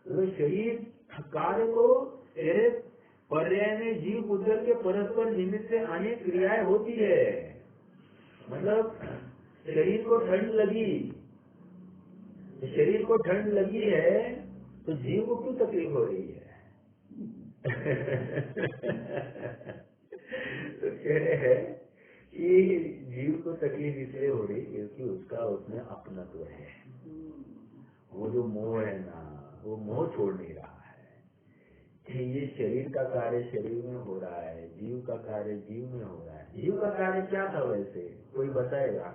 तो शरीर कार्य को तेरे पर्याय में जीव बुद्धल के परस्पर निमित्त से अनेक क्रियाएं होती है। मतलब शरीर को ठंड लगी है तो जीव को क्यों तकलीफ हो रही है? तो कह रहे हैं कि जीव को तकलीफ इसलिए हो रही क्योंकि उसका उसमें अपनत्व है। वो जो मोह है ना, वो मोह छोड़ नहीं रहा है कि ये शरीर का कार्य शरीर में हो रहा है, जीव का कार्य जीव में हो रहा है। जीव का कार्य क्या था वैसे? कोई बताएगा?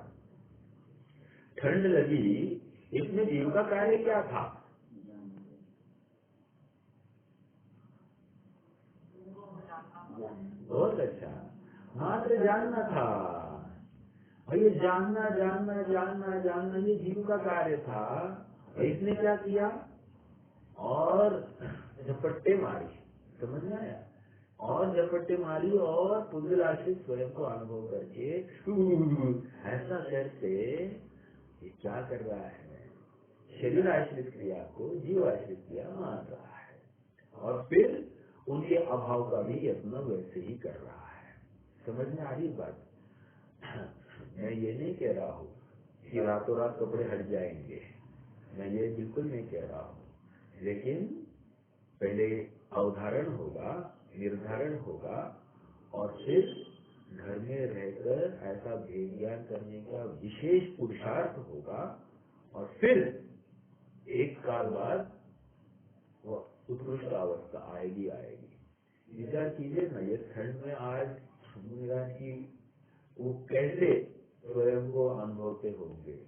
ठंड लगी, इसमें जीव का कार्य क्या था? बहुत अच्छा, मात्र जानना था। और ये जानना ये जीव का कार्य था। इसने क्या किया? और झपट्टे मारी। समझ में आया? और झपट्टे मारी और पुद्गल आश्रित स्वयं को अनुभव करके ऐसा करके ये क्या कर रहा है? शरीर आश्रित क्रिया को जीव आश्रित क्रिया मान रहा है और फिर उनके अभाव का भी यत्न वैसे ही कर रहा है। समझ में आ रही बात? मैं ये नहीं कह रहा हूँ कि रातों रात कपड़े हट जाएंगे, मैं ये बिल्कुल नहीं कह रहा हूँ। लेकिन पहले अवधारण होगा, निर्धारण होगा और फिर घर में रहकर ऐसा भेद ज्ञान करने का विशेष पुरुषार्थ होगा और फिर एक काल बाद वो उत्कृष्ट अवस्था आएगी। विचार कीजिए ना, ये ठंड में आज महाराज की वो कैसे स्वयं को अनुभवते होंगे।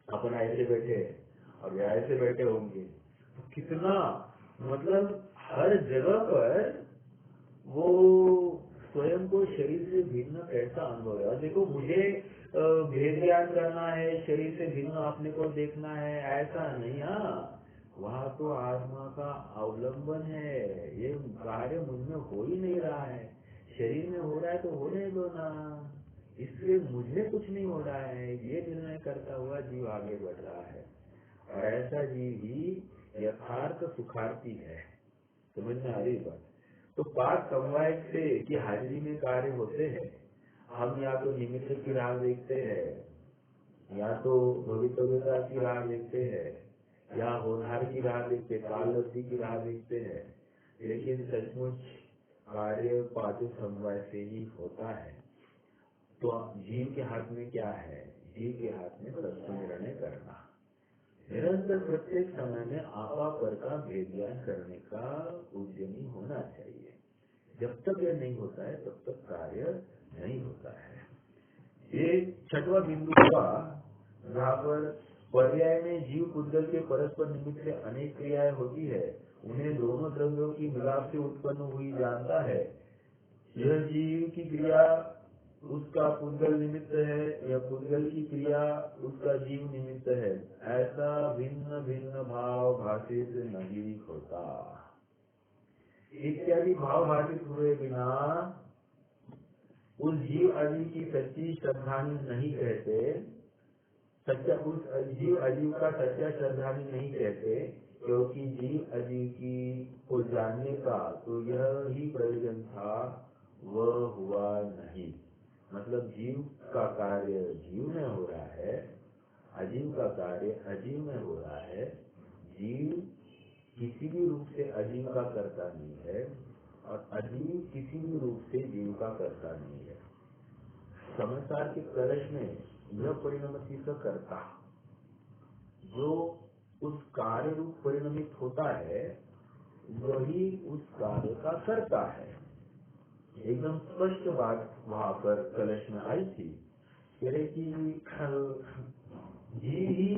अपन ऐसे बैठे और वे ऐसे बैठे होंगे, तो कितना मतलब हर जगह पर वो स्वयं को शरीर से भिन्न कैसा अनुभव है। और देखो मुझे भेद ज्ञान करना है, शरीर से भिन्न अपने को देखना है, ऐसा नहीं। हाँ, वहाँ तो आत्मा का अवलंबन है। ये कार्य मुझ में हो ही नहीं रहा है, शरीर में हो रहा है तो होने दो ना, इसलिए मुझे कुछ नहीं हो रहा है, ये निर्णय करता हुआ जीव आगे बढ़ रहा है। और ऐसा जीव ही यथार्थ सुखार्थी है। समझ में आ रही बात। तो पाठ समवाय से कि हाजिरी में कार्य होते हैं, हम या तो निमित्त की राह देखते हैं, या तो भविष्यता की राह देखते हैं, या होनहार की राह देखते, कालवती की राह देखते हैं, लेकिन सचमुच कार्य पाठ समवाय से ही होता है। तो जीव के हाथ में क्या है? जीव के हाथ में सत्य निर्णय करना, निरंतर प्रत्येक समय में आपा पर का भेद ज्ञान करने का उद्यमी होना चाहिए। जब तक यह नहीं होता है तब तक कार्य नहीं होता है। ये छठवां बिंदु का, जहाँ पर पर्याय में जीव पुद्गल के परस्पर निमित्त से अनेक क्रियाएं होती है, उन्हें दोनों द्रव्यों की मिलाप से उत्पन्न हुई जानता है। यह जीव की क्रिया उसका पुद्गल निमित्त है, या पुद्गल की क्रिया उसका जीव निमित्त है, ऐसा भिन्न भिन्न भाव भाषित नहीं होता। इत्यादि भाव भाषित हुए बिना उस जीव अजीव की सच्ची श्रद्धानी नहीं कहते, सच्चा उस जीव अजीव का सच्चा श्रद्धानी नहीं कहते, क्योंकि जीव अजीव की को जानने का तो यह ही प्रयोजन था, वह हुआ नहीं। मतलब जीव का कार्य जीव में हो रहा है, अजीव का कार्य अजीव में हो रहा है। जीव किसी भी रूप से अजीव का कर्ता नहीं है, और अजीव किसी भी रूप से जीव का कर्ता नहीं है। समझदार के कलश में यह परिणमति से कर्ता जो उस कार्य रूप परिणमित होता है, वही उस कार्य का कर्ता है। एकदम स्पष्ट बात वहाँ पर कलश में आई थी, कह रहे कि जीव ही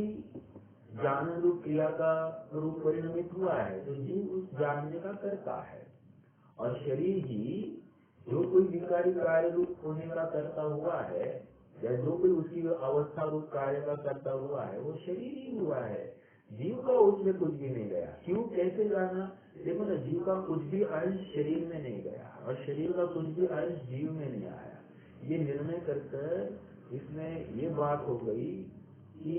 ज्ञान रूप क्रिया का रूप परिणमित हुआ है, तो जीव उस जानने का करता है, और शरीर ही जो कोई विकारी कार्य रूप होने का करता हुआ है, या जो कोई उसकी अवस्था रूप कार्य का करता हुआ है, वो शरीर ही हुआ है। जीव का उसमें कुछ भी नहीं गया। क्यों, कैसे जाना? देखो ना, जीव का कुछ भी अंश शरीर में नहीं गया, और शरीर का कुछ भी अंश जीव में नहीं आया। ये निर्णय कर इसमें ये बात हो गई कि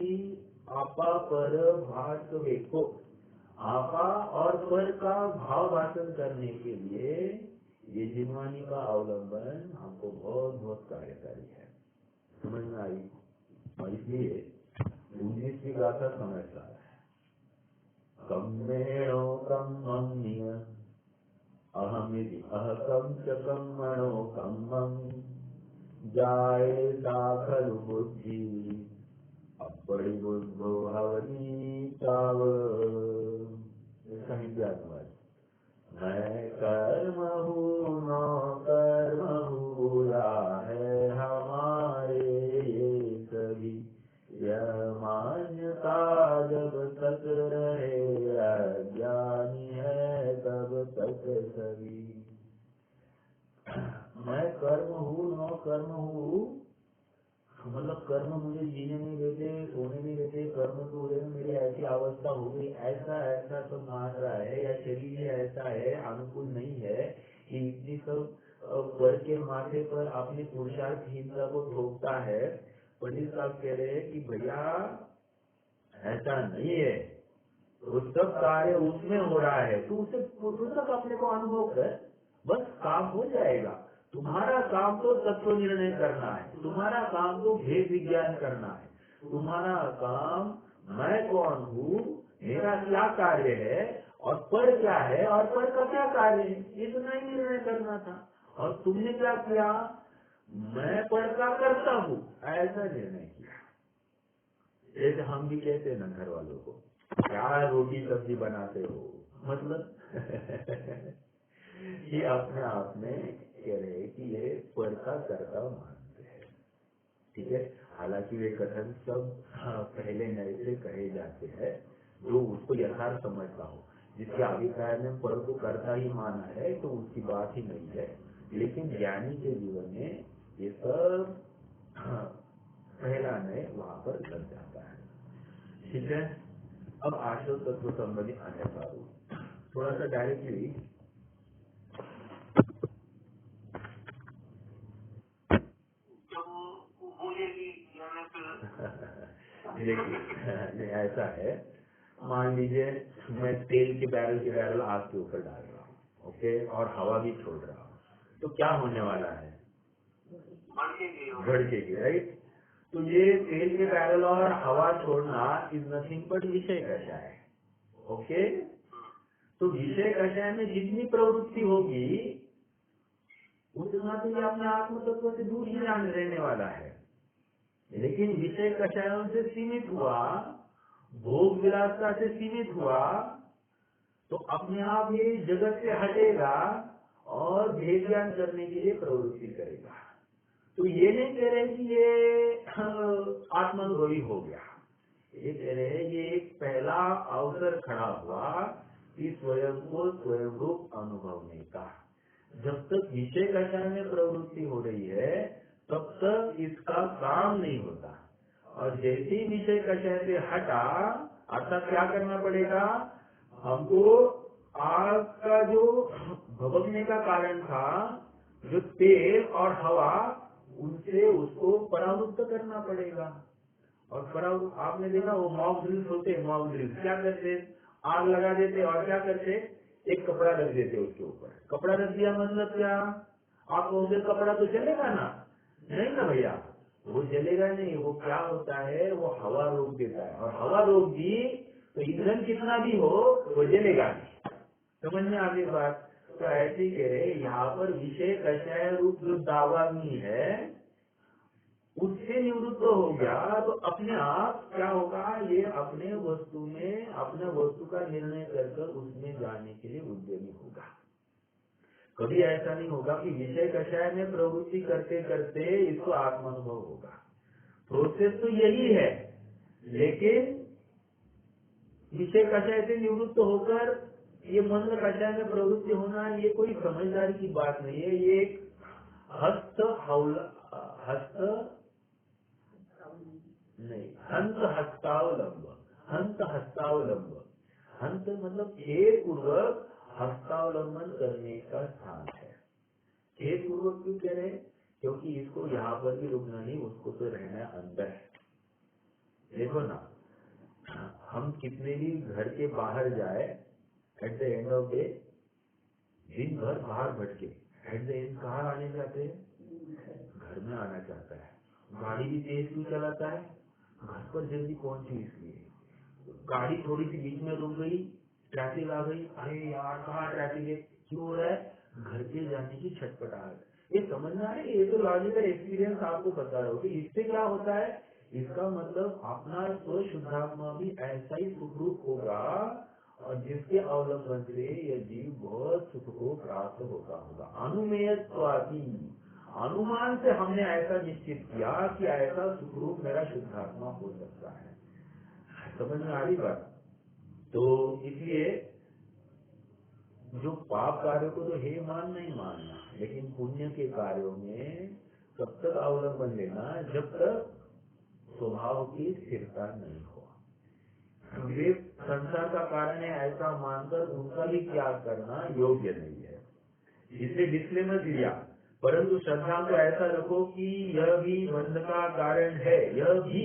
आपा पर भाषवे को, आपा और पर का भाव भाषण करने के लिए ये जिनवानी का अवलंबन हमको बहुत बहुत कार्यकारी है। समझ में आई? और इसलिए 19वीं गाथा समझदार है। कम्मेणो कम्मन्य अहमिति अहकं च कम्मणो कम्मं जायेता खलु बुद्धि अपरिबुद्धो भवति ताव। संहितानुवाद। मैं कर्म हूँ न कर्म हुआ है हमारे ये सभी, यह मान्यता जब तक रहे अज्ञानी है तब तक सभी। मैं कर्म हूँ न कर्म हूँ, मतलब कर्म मुझे जीने नहीं देते, सोने नहीं देते, कर्म तो हो रहे, मेरी ऐसी अवस्था हो गई, ऐसा ऐसा सब मान रहा है, या शरीर ऐसा है, अनुकूल नहीं है कि इतनी सब पर के माथे पर अपने पुरुषार्थहीनता को थोपता है। पंडित साहब कह रहे हैं कि भैया ऐसा नहीं है, वो सब कार्य उसमें हो रहा है, तो उसे तक अपने को अनुभव कर, बस काम हो जाएगा। तुम्हारा काम तो तत्व निर्णय करना है, तुम्हारा काम तो भेद विज्ञान करना है, तुम्हारा काम मैं कौन हूँ, मेरा क्या कार्य है, और पर क्या है, और पर का क्या कार्य है, इतना ही निर्णय करना था। और तुमने क्या किया? मैं पर का करता हूँ, ऐसा निर्णय किया। जैसे हम भी कहते हैं ना घर वालों को, क्या रोटी सब्जी बनाते हो, मतलब ये अपने आप में कह रहे कि ये पर का कर्ता मानते हैं। ठीक है, हालांकि वे कथन सब पहले नए से कहे जाते हैं, जो उसको यथार्थ समझता हो। जिसके अभिप्राय में पर को कर्ता ही माना है, तो उसकी बात ही नहीं है। लेकिन ज्ञानी के जीवन में ये सब पहला नए वहां पर लग जाता है। ठीक है, अब आश्रव तत्व संबंधी अन्यथा रूप थोड़ा सा डायरेक्टली देखिए ऐसा है, मान लीजिए मैं तेल के बैरल आग के ऊपर डाल रहा हूँ, ओके, और हवा भी छोड़ रहा हूँ, तो क्या होने वाला है? भड़केगी, राइट। तो ये तेल के बैरल और हवा छोड़ना इज नथिंग बट विषय कषाय, ओके। तो विषय कषाय में जितनी प्रवृत्ति होगी उतना तो ये अपने आत्म तत्व से दूर ही रहने वाला है। लेकिन विषय कषायों से सीमित हुआ, भोग विलासता से सीमित हुआ, तो अपने आप ये जगत से हटेगा और भेद ज्ञान करने के लिए प्रवृत्ति करेगा। तो ये नहीं कह रहे कि ये आत्मानुभवी हो गया, ये कह रहे हैं ये एक पहला अवसर खड़ा हुआ कि स्वयं को स्वयं रूप अनुभवने का। जब तक विषय कषाय में प्रवृत्ति हो रही है तब तक इसका काम नहीं होता, और जैसे ही विषय कषाय से हटा, अर्थात क्या करना पड़ेगा हमको? आग का जो भभकने का कारण था, जो तेल और हवा, उनसे उसको परावृत्त करना पड़ेगा। और आपने देखा वो मॉक ड्रिल्स होते हैं, मॉक ड्रिल्स क्या करते? आग लगा देते और क्या करते? एक कपड़ा रख देते उसके ऊपर। कपड़ा रख दिया मतलब क्या? आप कहोगे कपड़ा तो जलेगा ना? नहीं ना भैया, वो जलेगा नहीं। वो क्या होता है, वो हवा रोक देता है, और हवा रोक दी तो ईंधन कितना भी हो वो जलेगा नहीं। समझ में आ गई बात? तो ऐसे ही कह रहे यहाँ पर विषय कषाय रूप जो दावाग्नि है उससे निवृत्त हो गया, तो अपने आप क्या होगा? ये अपने वस्तु में, अपने वस्तु का निर्णय कर उसमें जाने के लिए उद्यमी होगा। कभी ऐसा नहीं होगा कि विषय कषाय में प्रवृत्ति करते करते इसको आत्मानुभव होगा। प्रोसेस तो यही है, लेकिन विषय कषाय से निवृत्त होकर ये मन कषाय में प्रवृत्ति होना, ये कोई समझदारी की बात नहीं है। ये एक हंत हस्तावलंब। हंत मतलब खेद पूर्वक हस्तावलंबन करने का स्थान है। खेद पूर्वक क्यों कह रहे हैं? क्योंकि इसको यहाँ पर भी रुकना नहीं, उसको तो रहना अंदर है। देखो ना, हम कितने भी घर के बाहर जाए, at the end of day दिन भर बाहर भटके, एट द एंड कहाँ आने जाते हैं? घर में आना चाहता है। गाड़ी भी तेज क्यों चलाता है? घर पर जल्दी पहुंचे इसलिए। गाड़ी थोड़ी सी बीच में रुक गई, ट्रैफिक आ गई, अरे यार कहाँ ट्रैफिक है? क्यों हो रहा है? घर पे जाने की छटपटाहट। ये समझ में आ रहा है? ये तो लॉजिकल एक्सपीरियंस आपको पता रहो कि इससे क्या होता है। इसका मतलब अपना स्व शुद्धात्मा भी ऐसा ही सुखरूप होगा, और जिसके अवलंबन से यह जीव बहुत सुख को प्राप्त होता होगा। अनुमेयत्वादि, अनुमान से हमने ऐसा निश्चित किया कि ऐसा सुखरूप मेरा शुद्धात्मा हो सकता है। समझ में आ रही बात? तो इसलिए जो पाप कार्यों को तो हे मान नहीं मानना, लेकिन पुण्य के कार्यों में तब तक अवलंबन लेना जब तक स्वभाव की स्थिरता नहीं हो। वे संसार का कारण है ऐसा मानकर उनका भी त्याग करना योग्य नहीं है। इसलिए डिस्क्लेमर दिया, परंतु श्रद्धा को ऐसा रखो कि यह भी बंध का कारण है, यह भी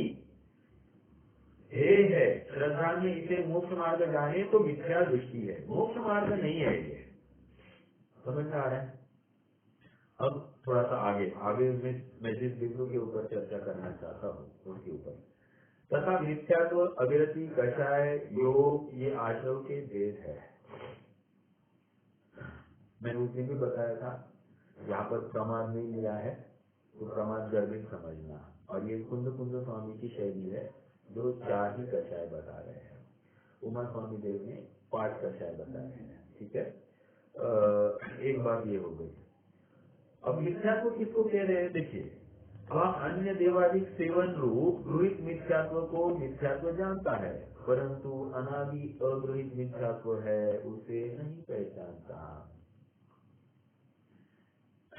है। श्रद्धा में इसे मोक्ष मार्ग जाने तो मिथ्या दृष्टि है, मोक्ष मार्ग नहीं है ये। समझ में आ रहा है? अब थोड़ा सा आगे मैं जिस बिंदु के ऊपर चर्चा करना चाहता हूँ उसके ऊपर, तथा मिथ्यात्व, अविरति, कषाय, योग, ये आश्रव के भेद है। मैंने उस दिन भी बताया था, यहाँ पर प्रमाद नहीं मिला है तो प्रमाद गर्भित समझना। और ये कुंद स्वामी की शैली है, जो 4 ही कषाय बता रहे हैं। उमा स्वामी देव ने 5 कषाय बताए हैं। ठीक है, एक बात ये हो गई। अब मिथ्यात्व किसको कह रहे हैं? देखिए, वह अन्य देवादिक सेवन रूप गृहित मिथ्यात्व को मिथ्यात्व जानता है, परंतु अनादि अगृहित मिथ्यात्व है उसे नहीं पहचानता।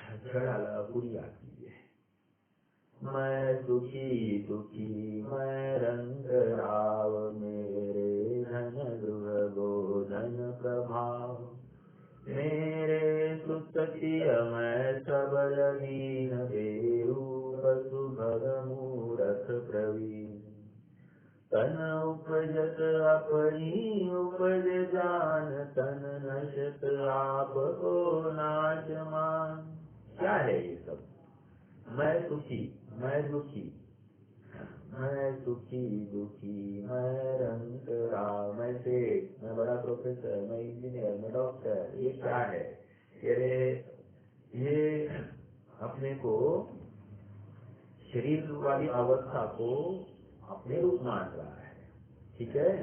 छड़ाला पूरी आती है। मैं दुखी दुखी मैं रंग राव, मेरे धन गृह गोधन प्रभाव, मेरे सुततिय मैं सबल दीन बेऊ, पशु भग मूरख प्रवीण, तन उपजत अपनी उपज जान, तन नशत आप को नाश मान। क्या है ये सब? मैं सुखी मैं दुखी, मैं सुखी दुखी मैं रंग राव, मैं सेठ, मैं बड़ा प्रोफेसर, मैं इंजीनियर, मैं डॉक्टर। ये क्या है? ये अपने को शरीर वाली अवस्था को अपने रूप मान रहा है। ठीक है।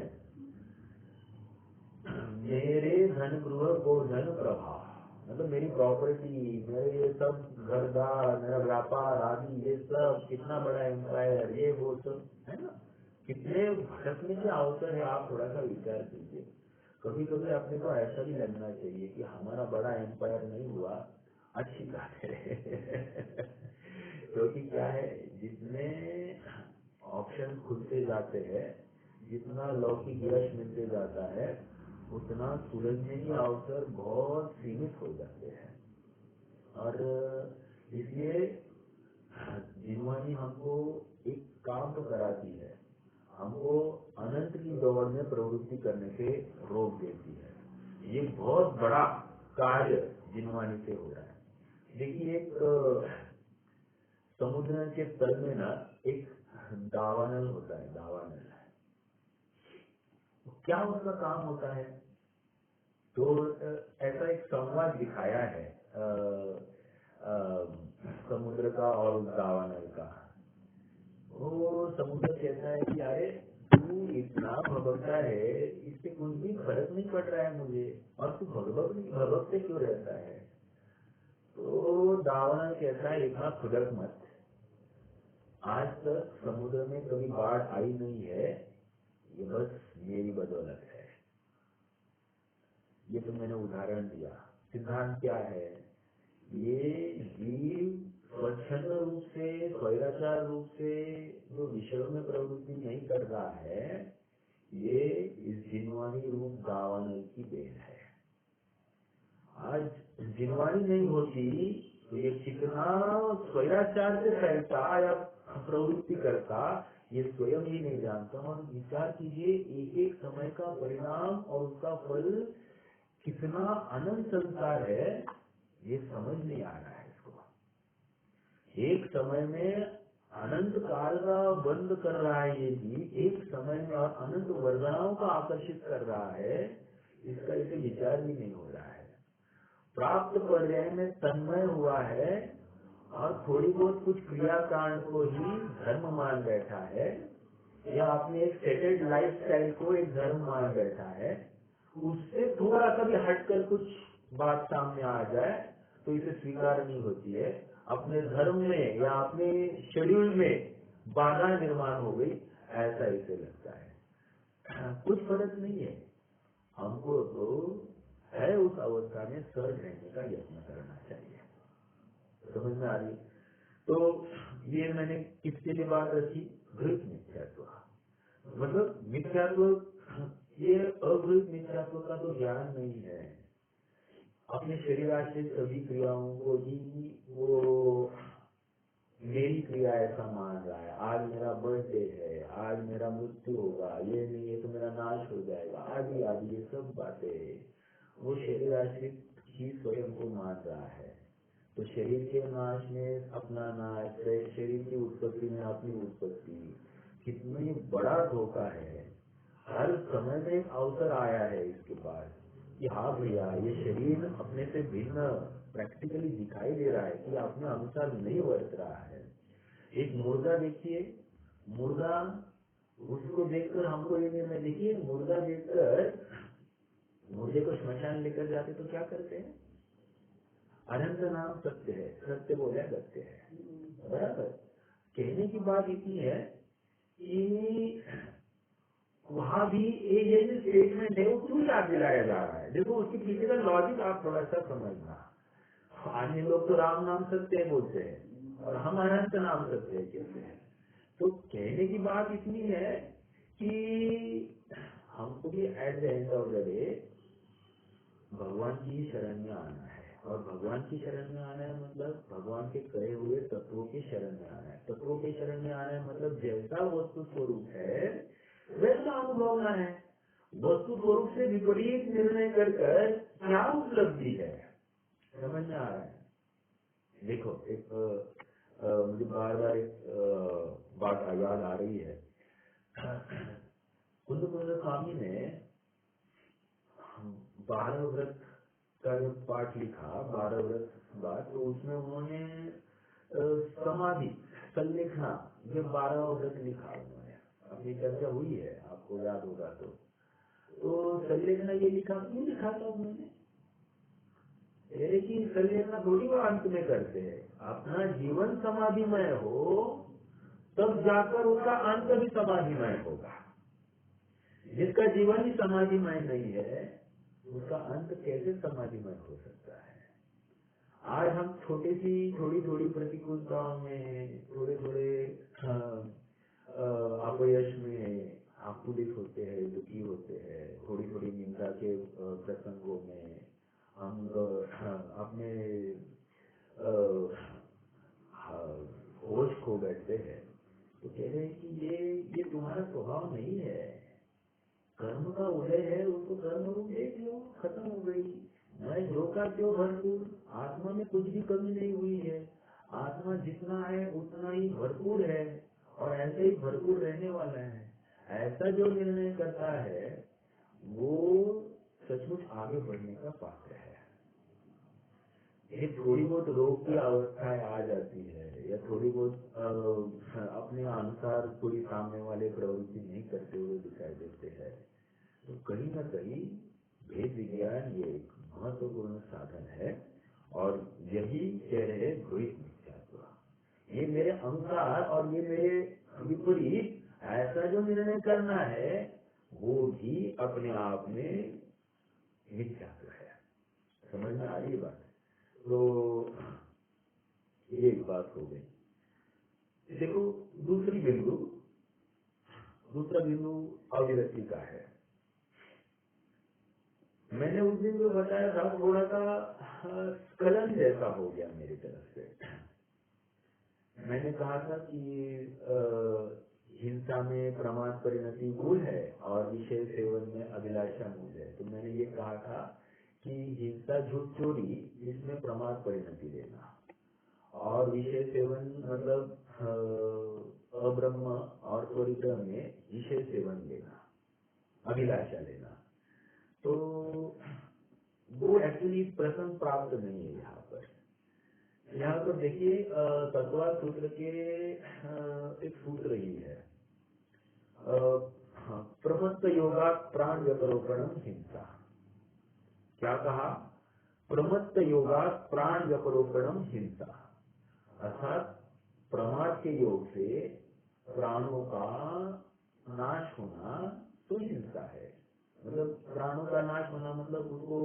मेरे धन गृह को धन प्रभाव, मतलब मेरी प्रॉपर्टी, मेरे ये सब घरदार, मेरा व्यापार आदि, ये सब कितना बड़ा एम्पायर, ये वो सब है ना। कितने भटकने के अवसर है, आप थोड़ा सा विचार कीजिए। कभी कभी अपने को ऐसा भी लगना चाहिए कि हमारा बड़ा एम्पायर नहीं हुआ, अच्छी बात है। क्योंकि क्या है, जितने ऑप्शन खुलते जाते हैं, जितना लौकिक यश मिलते जाता है, उतना सुलझने के अवसर बहुत सीमित हो जाते हैं। और इसलिए जिनवानी हमको एक काम तो कराती है, हमको अनंत की दौड़ में प्रवृत्ति करने से रोक देती है। ये बहुत बड़ा कार्य जिनवानी से हो रहा है। देखिए, एक समुद्र के तल में ना एक दावानल होता है। दावानल क्या उसका काम होता है? तो ऐसा एक संवाद दिखाया है समुद्र का और दावानल का। वो समुद्र कहता है कि अरे तू इतना भभकता है, इससे कुछ भी फर्क नहीं पड़ रहा है मुझे, और तू भभकते क्यों रहता है? तो दावानल कहता है इतना खुदक मत, आज तक समुद्र में कभी बाढ़ आई नहीं है, ये बस मेरी बदौलत है। ये तो मैंने उदाहरण दिया। सिद्धांत क्या है? ये जीव स्वच्छंद रूप से, स्वैराचार रूप से जो विषयों में प्रवृत्ति नहीं कर रहा है, ये इस जिनवानी रूप दावानल की देन है। आज जिनवानी नहीं होती तो ये कितना स्वैराचार से फैलता या प्रवृत्ति करता, ये स्वयं ही नहीं जानता। और विचार कीजिए, एक एक समय का परिणाम और उसका फल कितना अनंत संसार है, ये समझ नहीं आ रहा है इसको। एक समय में अनंत काल का बंद कर रहा है ये जीव, एक समय में और अनंत वर्गणाओं को आकर्षित कर रहा है, इसका इसे विचार भी नहीं हो रहा है। प्राप्त पर्याय में तन्मय हुआ है और थोड़ी बहुत कुछ क्रियाकांड को ही धर्म मान बैठा है, या अपने एक सेटेड लाइफ स्टाइल को एक धर्म मान बैठा है। उससे थोड़ा सा भी हटकर कुछ बात सामने आ जाए तो इसे स्वीकार नहीं होती है। अपने धर्म में या अपने शेड्यूल में बाधा निर्माण हो गई, ऐसा इसे लगता है। कुछ फर्क नहीं है। हमको तो है उस अवस्था में सर्व रहने का यत्न करना चाहिए। समझ में आ रही? तो ये मैंने किसके लिए बात रखी? घृत मिथ्यात्व। मतलब मिथ्यात्व, ये अघृत मिथ्यात्व का तो ज्ञान नहीं है। अपने शरीर आश्रित सभी क्रियाओं को ही वो मेरी क्रिया ऐसा मान रहा है। आज मेरा बर्थडे है, आज मेरा मृत्यु होगा, ये नहीं है तो मेरा नाश हो जाएगा, आदि आदि, ये सब बातें वो शरीर आश्रित ही स्वयं को मान रहा है। तो शरीर के नाश में अपना नाश, शरीर की उत्पत्ति में अपनी उत्पत्ति, कितनी बड़ा धोखा है। हर समय में एक अवसर आया है इसके पास कि हाँ भैया, ये शरीर अपने से भिन्न प्रैक्टिकली दिखाई दे रहा है कि अपने अनुसार नहीं वर्त रहा है। एक मुर्दा देखिए, मुर्दा, उसको देखकर हमको ये निर्णय, देखिए मुर्दा देखकर मुर्दे को श्मशान लेकर जाते तो क्या करते हैं? अनंत नाम सत्य है, सत्य बोले सत्य है, बराबर। कहने की बात इतनी है कि वहां भी ये जो स्टेटमेंट है वो क्यों याद दिलाया जा रहा है? देखो उसके पीछे का लॉजिक आप थोड़ा सा समझना। अन्य लोग तो राम नाम सत्य बोलते हैं और हम अनंत नाम सत्य कहते हैं। तो कहने की बात इतनी है कि हमको भी at the end of the day भगवान की शरण में आना है, और भगवान की शरण में आना है मतलब भगवान के कहे हुए तत्वों के शरण में आना है। तत्वों के शरण में आना है मतलब जैसा वस्तु स्वरूप है वैसा अनुभवना है। वस्तु स्वरूप से विपरीत निर्णय कर क्या उपलब्धि है, समझ में आ रहा है? देखो एक मुझे बार बार एक बात याद आ रही है। कुंद स्वामी ने 12 व्रत का जो पाठ लिखा, 12 व्रत बात, तो उसमें उन्होंने समाधि संलेखना ये 12 व्रत लिखा। उन्होंने अपनी चर्चा हुई है, आपको याद होगा तो संलेखना ये लिखा, क्यों लिखा था उन्होंने? लेकिन संलेखना थोड़ी वो अंत में करते हैं, अपना जीवन समाधिमय हो तब जाकर उसका अंत भी समाधिमय होगा। जिसका जीवन ही समाधिमय नहीं है उसका अंत कैसे समाधिमय हो सकता है? आज हम थोड़ी थोड़ी प्रतिकूलताओं में, थोड़े थोड़े अपयश में आकुलित होते हैं, दुखी होते हैं, थोड़ी थोड़ी निंदा के प्रसंगों में हम अपने होश खो बैठते हैं। तो कह रहे हैं कि ये तुम्हारा स्वभाव नहीं है। कर्म का उदय है, उसको कर्म रूप देख लो, खत्म हो गई। मैं जो का क्यों भरपूर, आत्मा में कुछ भी कमी नहीं हुई है। आत्मा जितना है उतना ही भरपूर है और ऐसे ही भरपूर रहने वाला है। ऐसा जो निर्णय करता है वो सचमुच आगे बढ़ने का पात्र है। ये थोड़ी बहुत रोग की अवस्थाएं आ जाती है या थोड़ी बहुत अपने अनुसार कोई सामने वाले प्रवृत्ति नहीं करते हुए दिखाई देते हैं, तो कहीं न कहीं भेद विज्ञान ये एक महत्वपूर्ण साधन है। और यही कह रहे द्वैत मिथ्यात्व, ये मेरे अनुसार और ये मेरे विपरीत ऐसा जो निर्णय करना है वो भी अपने आप में मिथ्यात्व है। समझ में आ रही बात? तो ये एक बात हो गई। देखो दूसरा बिंदु अविरति का है। मैंने उस दिन जो बताया था थोड़ा सा स्खलन जैसा हो गया मेरी तरफ से। मैंने कहा था कि हिंसा में प्रमाद परिणति मूल है और विषय सेवन में अभिलाषा मूल है। तो मैंने ये कहा था कि हिंसा, झूठ, चोरी इसमें प्रमाद परिणति लेना, और विषय सेवन मतलब अब्रह्म और परिग्रह में विषय सेवन लेना, अभिलाषा लेना, तो वो एक्चुअली प्रसंग प्राप्त नहीं है यहाँ पर। यहाँ पर देखिए तत्वार सूत्र के एक सूत्र ही है, प्रमत्त योगा प्राण व्यपरोपणम हिंसा। क्या कहा? प्रमत्त योगा प्राण व्यपरोपणम हिंसा, अर्थात प्रमाद के योग से प्राणों का नाश होना तो हिंसा है। मतलब प्राणों का नाश होना मतलब उसको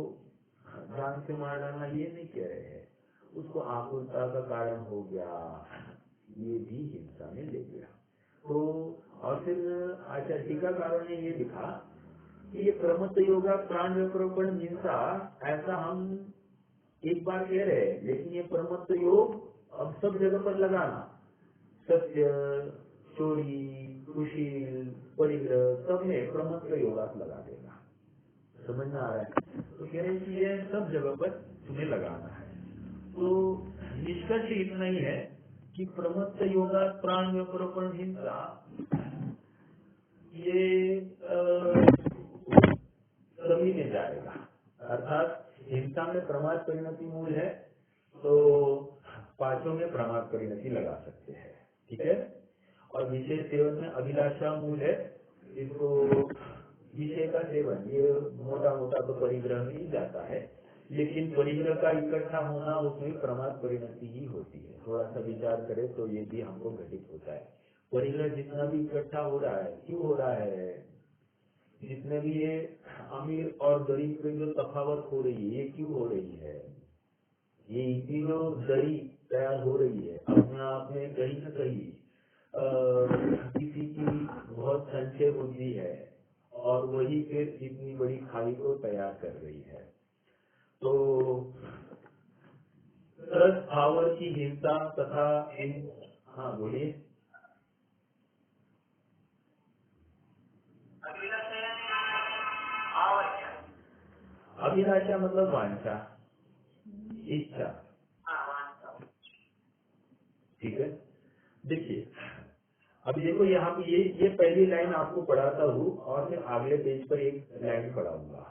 जान से मार डालना ये नहीं कह रहे हैं, उसको आकुलता का कारण हो गया, ये भी हिंसा में ले गया। तो और फिर अच्छा टीकाकारों ने ये लिखा कि ये प्रमत्त योगा प्राण व्यपरोपण हिंसा, ऐसा हम एक बार कह रहे हैं, लेकिन ये प्रमत्त योग अब सब जगह पर लगाना, सत्य, चोरी, कुशील, परिग्रह सब में प्रमत्त योगास लगा देगा। समझ में आ रहा है? तो कह रहे हैं कि ये सब जगह पर तुम्हें लगाना है। तो निष्कर्ष इतना ही है कि प्रमत्त योगा प्राण व्यपरोपण हिंसा ये सभी में जाएगा। अर्थात हिंसा में प्रमाद परिणति मूल है तो पांचों में प्रमाद परिणति लगा सकते हैं, ठीक है। और विषय सेवन में अभिलाषा मूल है, इसको विषय का सेवन ये मोटा मोटा तो परिग्रह में ही जाता है, लेकिन परिग्रह का इकट्ठा होना उसमें प्रमाद परिणति ही होती है। थोड़ा सा विचार करें तो ये भी हमको घटित होता है। परिग्रह जितना भी इकट्ठा हो रहा है, क्यों हो रहा है? जितने भी ये अमीर और गरीब की जो तफावत हो रही है, ये क्यों हो रही है? ये इतनी जो दरी तैयार हो रही है अपने आप में कहीं ना कहीं किसी की बहुत संचय बुद्धि है और वही फिर इतनी बड़ी खाई को तैयार कर रही है। तो ट्रस्ट पावर की हिंसा तथा इन, हाँ बोलिए। अभिलाषा मतलब वांछा, इच्छा। ठीक है, देखिए अभी देखो यहाँ पे ये पहली लाइन आपको पढ़ाता हूँ और फिर अगले पेज पर एक लाइन पढ़ाऊंगा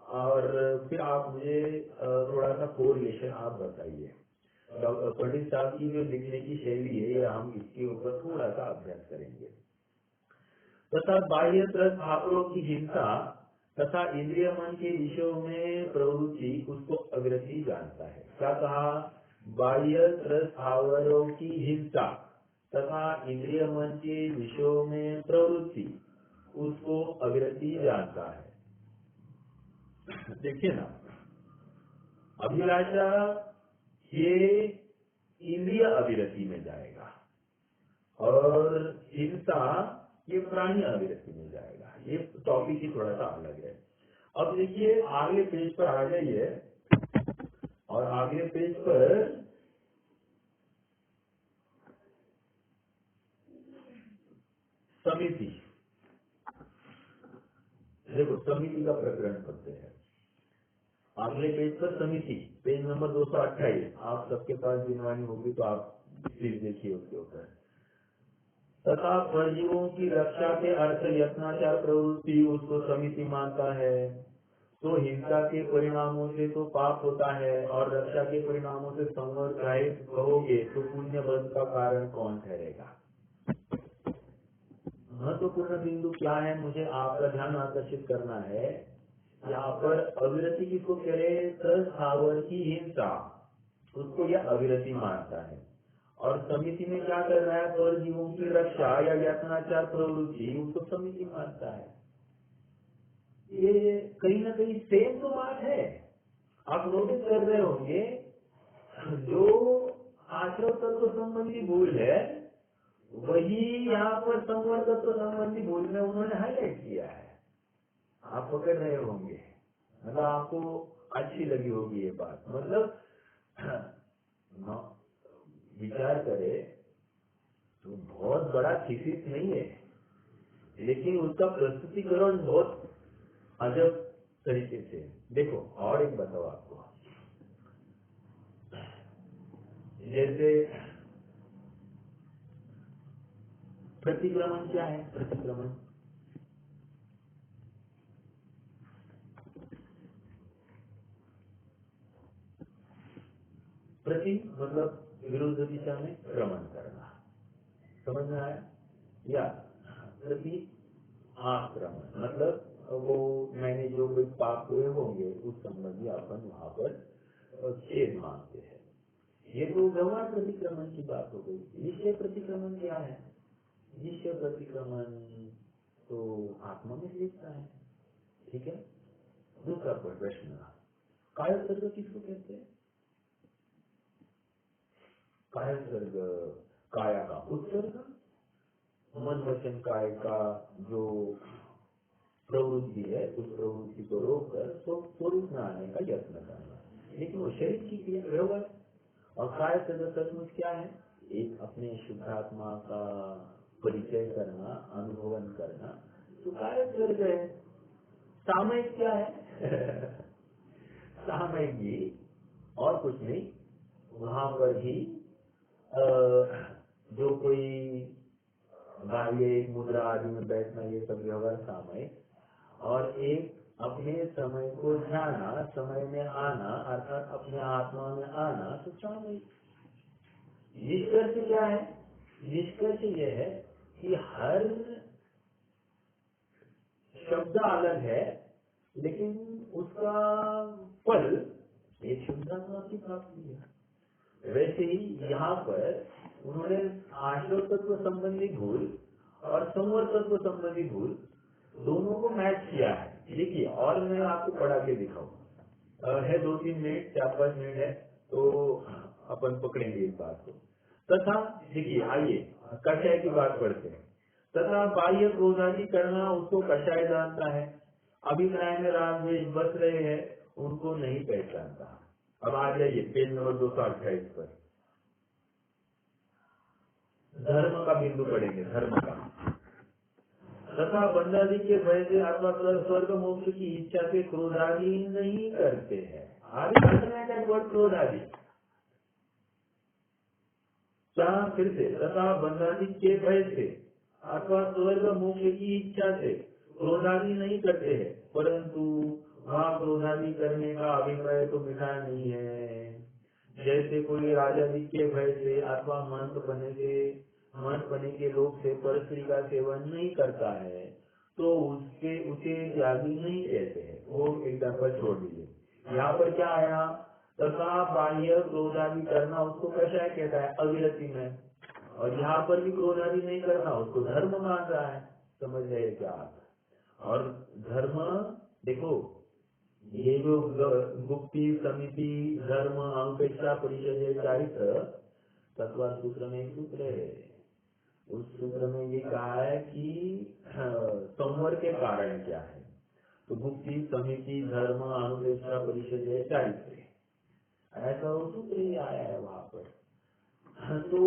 और फिर आप मुझे थोड़ा सा कोरिलेशन आप बताइए। पंडित साहब की जो लिखने की शैली है ये हम इसके ऊपर थोड़ा सा अभ्यास करेंगे। तथा बाह्य त्रस्त भावों की हिंसा तथा इंद्रिय मन के विषयों में प्रवृत्ति उसको अग्रती जानता है। क्या कहा? बाह्य त्रस्त भावों की हिंसा तथा इंद्रिय मन के विषयों में प्रवृत्ति उसको अग्रती जानता है। देखिए ना, अभिलाषा ये इंद्रिय अभिरति में जाएगा और हिंसा ये प्राणी अभिरति में जाएगा। ये टॉपिक ही थोड़ा सा अलग है। अब देखिए आगे पेज पर आ जाइए और आगे पेज पर समिति, देखो समिति का प्रकरण पढ़ते हैं। अगले पेज पर समिति, पेज नंबर 228। आप सबके पास जिनवानी होगी तो आप प्लीज देखिए उसके ऊपर। तथा परजीवों की रक्षा के अर्थ यत्नाचार प्रवृत्ति उसको समिति मानता है। तो हिंसा के परिणामों से तो पाप होता है और रक्षा के परिणामों से संवर्ग कहोगे तो पुण्य बल का कारण कौन ठहरेगा? महत्वपूर्ण बिंदु क्या है, मुझे आपका ध्यान आकर्षित करना है। यहाँ पर अविरति किसको कह रहे हैं? स्थावर की हिंसा, उसको यह अविरति मानता है। और समिति में क्या कर रहा है? पर जीवों की रक्षा या यातनाचार प्रवृत्ति उसको समिति मानता है। ये कहीं ना कहीं सेम तो बात है। आप नोटिस कर रहे होंगे जो आश्रम तत्व संबंधी भूल है वही यहाँ पर संवर्ग तत्व संबंधी भूल में उन्होंने हाईलाइट किया है। आप पकड़ रहे होंगे, मतलब आपको अच्छी लगी होगी ये बात। मतलब विचार करे तो बहुत बड़ा थीसिस नहीं है, लेकिन उसका प्रस्तुतिकरण बहुत अजब तरीके से। देखो और एक बताओ आपको, जैसे प्रतिक्रमण क्या है? प्रतिक्रमण प्रति मतलब विरुद्ध दिशा में क्रमण करना, समझ में आया? या प्रति आक्रमण मतलब वो मैंने जो कोई पाप हुए होंगे उस संबंधी अपन वहां पर छेद मानते हैं। ये तो व्यवहार प्रतिक्रमण की बात हो गई। निश्चय प्रतिक्रमण क्या है? निश्चय प्रतिक्रमण तो आत्मा में लिखता है। ठीक है, दूसरा प्रश्न, कायोत्सर्ग किसको कहते हैं? कायोत्सर्ग काया का उत्सर्ग, मन वचन काय का जो प्रवृत्ति है उस प्रवृत्ति को रोककर स्वरूप में आने का यत्न करना, लेकिन वो शरीर की क्रिया व्यवहार। और कायोत्सर्ग सचमुच क्या है? एक अपने शुद्धात्मा का परिचय करना, अनुभवन करना, तो कायोत्सर्ग है। सामयिक क्या है? सामयिक भी और कुछ नहीं, वहां पर ही जो कोई बाह्य मुद्रा आदि में बैठना, ये सब व्यवहार सामयिक। और एक अपने समय को जाना, समय में आना, अर्थात अपने आत्मा में आना, तो सामयिक। निष्कर्ष क्या है? निष्कर्ष यह है कि हर शब्द अलग है, लेकिन उसका फल एक शुद्धात्मा की प्राप्ति है। वैसे ही यहाँ पर उन्होंने आश्रव तत्व संबंधी भूल और संवर तत्व संबंधी भूल दोनों को मैच किया है। देखिए और मैं आपको पढ़ा के दिखाऊं, है 2-3 मिनट, 4-5 मिनट है, तो अपन पकड़ेंगे इस बात को। तथा देखिए, आइए कषाय की बात पढ़ते हैं। तथा बाह्य क्रोधादि करना उसको कषाय जानता है, अभिप्राय में राग द्वेष बस रहे हैं उनको नहीं पहचानता। अब आ जाइए पेज नंबर 228 पर, धर्म का बिंदु पढ़ेंगे, धर्म का। तथा बंधादि के भय से अथवा स्वर्ग मोक्ष की इच्छा से क्रोधादि नहीं करते हैं। आदि वर्ड क्रोधादि, फिर से तथा बंधादि के भय से अथवा स्वर्ग मोक्ष की इच्छा से क्रोधादि नहीं करते हैं, परंतु वहाँ क्रोधादि करने का अभिप्राय तो मिठा नहीं है। जैसे कोई राजा के भय से अथवा मंद बने के लोग से परस्त्री का सेवन नहीं करता है तो उसे त्यागी नहीं कहते हैं। वो एग्जाम्पल छोड़ दीजिए। यहाँ पर क्या आया, तथा बाह्य क्रोधादि करना उसको कषाय कहता है अविरति में, और यहाँ पर भी क्रोधादि नहीं करना उसको धर्म मान रहा है। समझ रहे क्या आप? और धर्म देखो, ये जो गुप्ति समिति धर्म अनुपेक्षा परिचय चारित्र तत्वार सूत्र में एक सूत्र है, उस सूत्र में ये कहा है कि संवर के कारण क्या है। तो गुप्ति समिति धर्म अनुपेक्षा परिचय चारित्र, ऐसा वो सूत्र ही आया है वहां पर। तो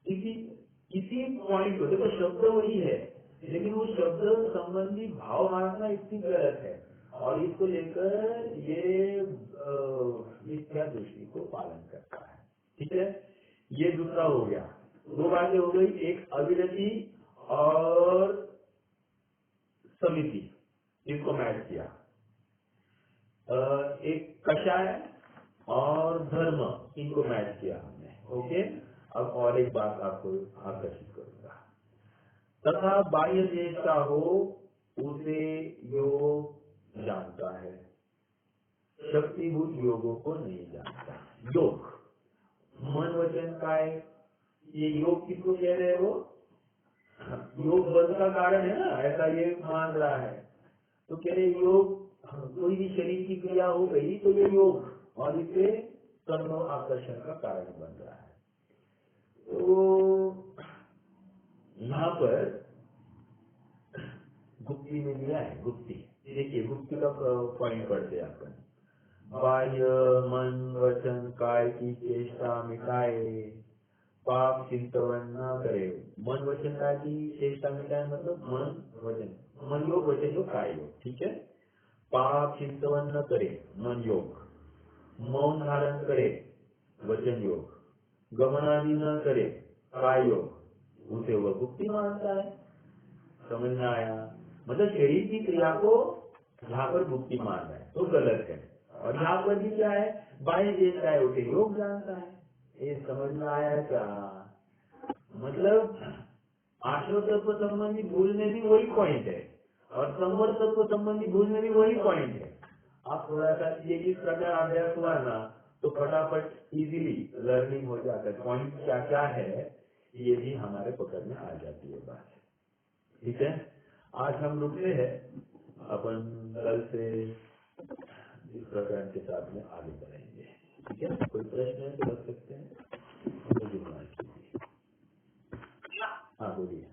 किसी पॉइंट को देखो, शब्द वही है लेकिन वो शब्द संबंधी भाव मानना इसकी गलत है, और इसको लेकर ये मिथ्या दृष्टि को पालन करता है। ठीक है, ये दूसरा हो गया। दो बातें हो गई, एक अविरति और समिति, इसको मैच किया। एक कषाय और धर्म, इनको मैच किया हमने। ओके, अब और एक बात आपको आकर्षित करूंगा। तथा बाह्य देश का हो उसे योग जानता है, शक्तिभूत योगों को नहीं जानता। योग मन वचन काय, ये योग किसको कह रहे हो? योग बल का कारण है ना, ऐसा ये मान रहा है। तो कह रहे योग कोई भी शरीर की क्रिया हो गई तो ये योग, और इसे कर्म आकर्षण का कारण बन रहा है। तो यहाँ पर गुप्ति में दिया है, गुप्ति देखिए, गुप्ति का पॉइंट पढ़ते हैं अपन। बाह्य मन वचन काय की चेष्टा मिटाए, पाप चिंतन न करे। मन वचन काय की चेष्टा मिटाए मतलब मन वचन, मन योग वचन योग काय योग। ठीक है, पाप चिंतन न करे मन योग, मौन धारण करे वचन योग, गमनादि न करे काय योग, उसे वह गुप्ति मानता है। समझ में आया? मतलब शरीर की क्रिया को यहाँ पर गुप्ति मान रहा है तो गलत है, और यहाँ पर भी क्या है, बाह्य देश का है उसे योग जानता है। ये समझ में आया क्या? मतलब आश्रय तत्व संबंधी भूल में भी वही पॉइंट है, और संवर तत्व संबंधी भूल में भी वही पॉइंट है। आप थोड़ा सा ये इस प्रकार अभ्यास हुआ ना तो फटाफट इजीली लर्निंग हो जाता है। पॉइंट क्या क्या है ये भी हमारे पकड़ में आ जाती है बात। ठीक है, आज हम रुकते हैं, अपन कल से इस प्रकरण के साथ में आगे बढ़ेंगे। ठीक है, कोई प्रश्न है तो रख सकते हैं। हाँ बोलिए।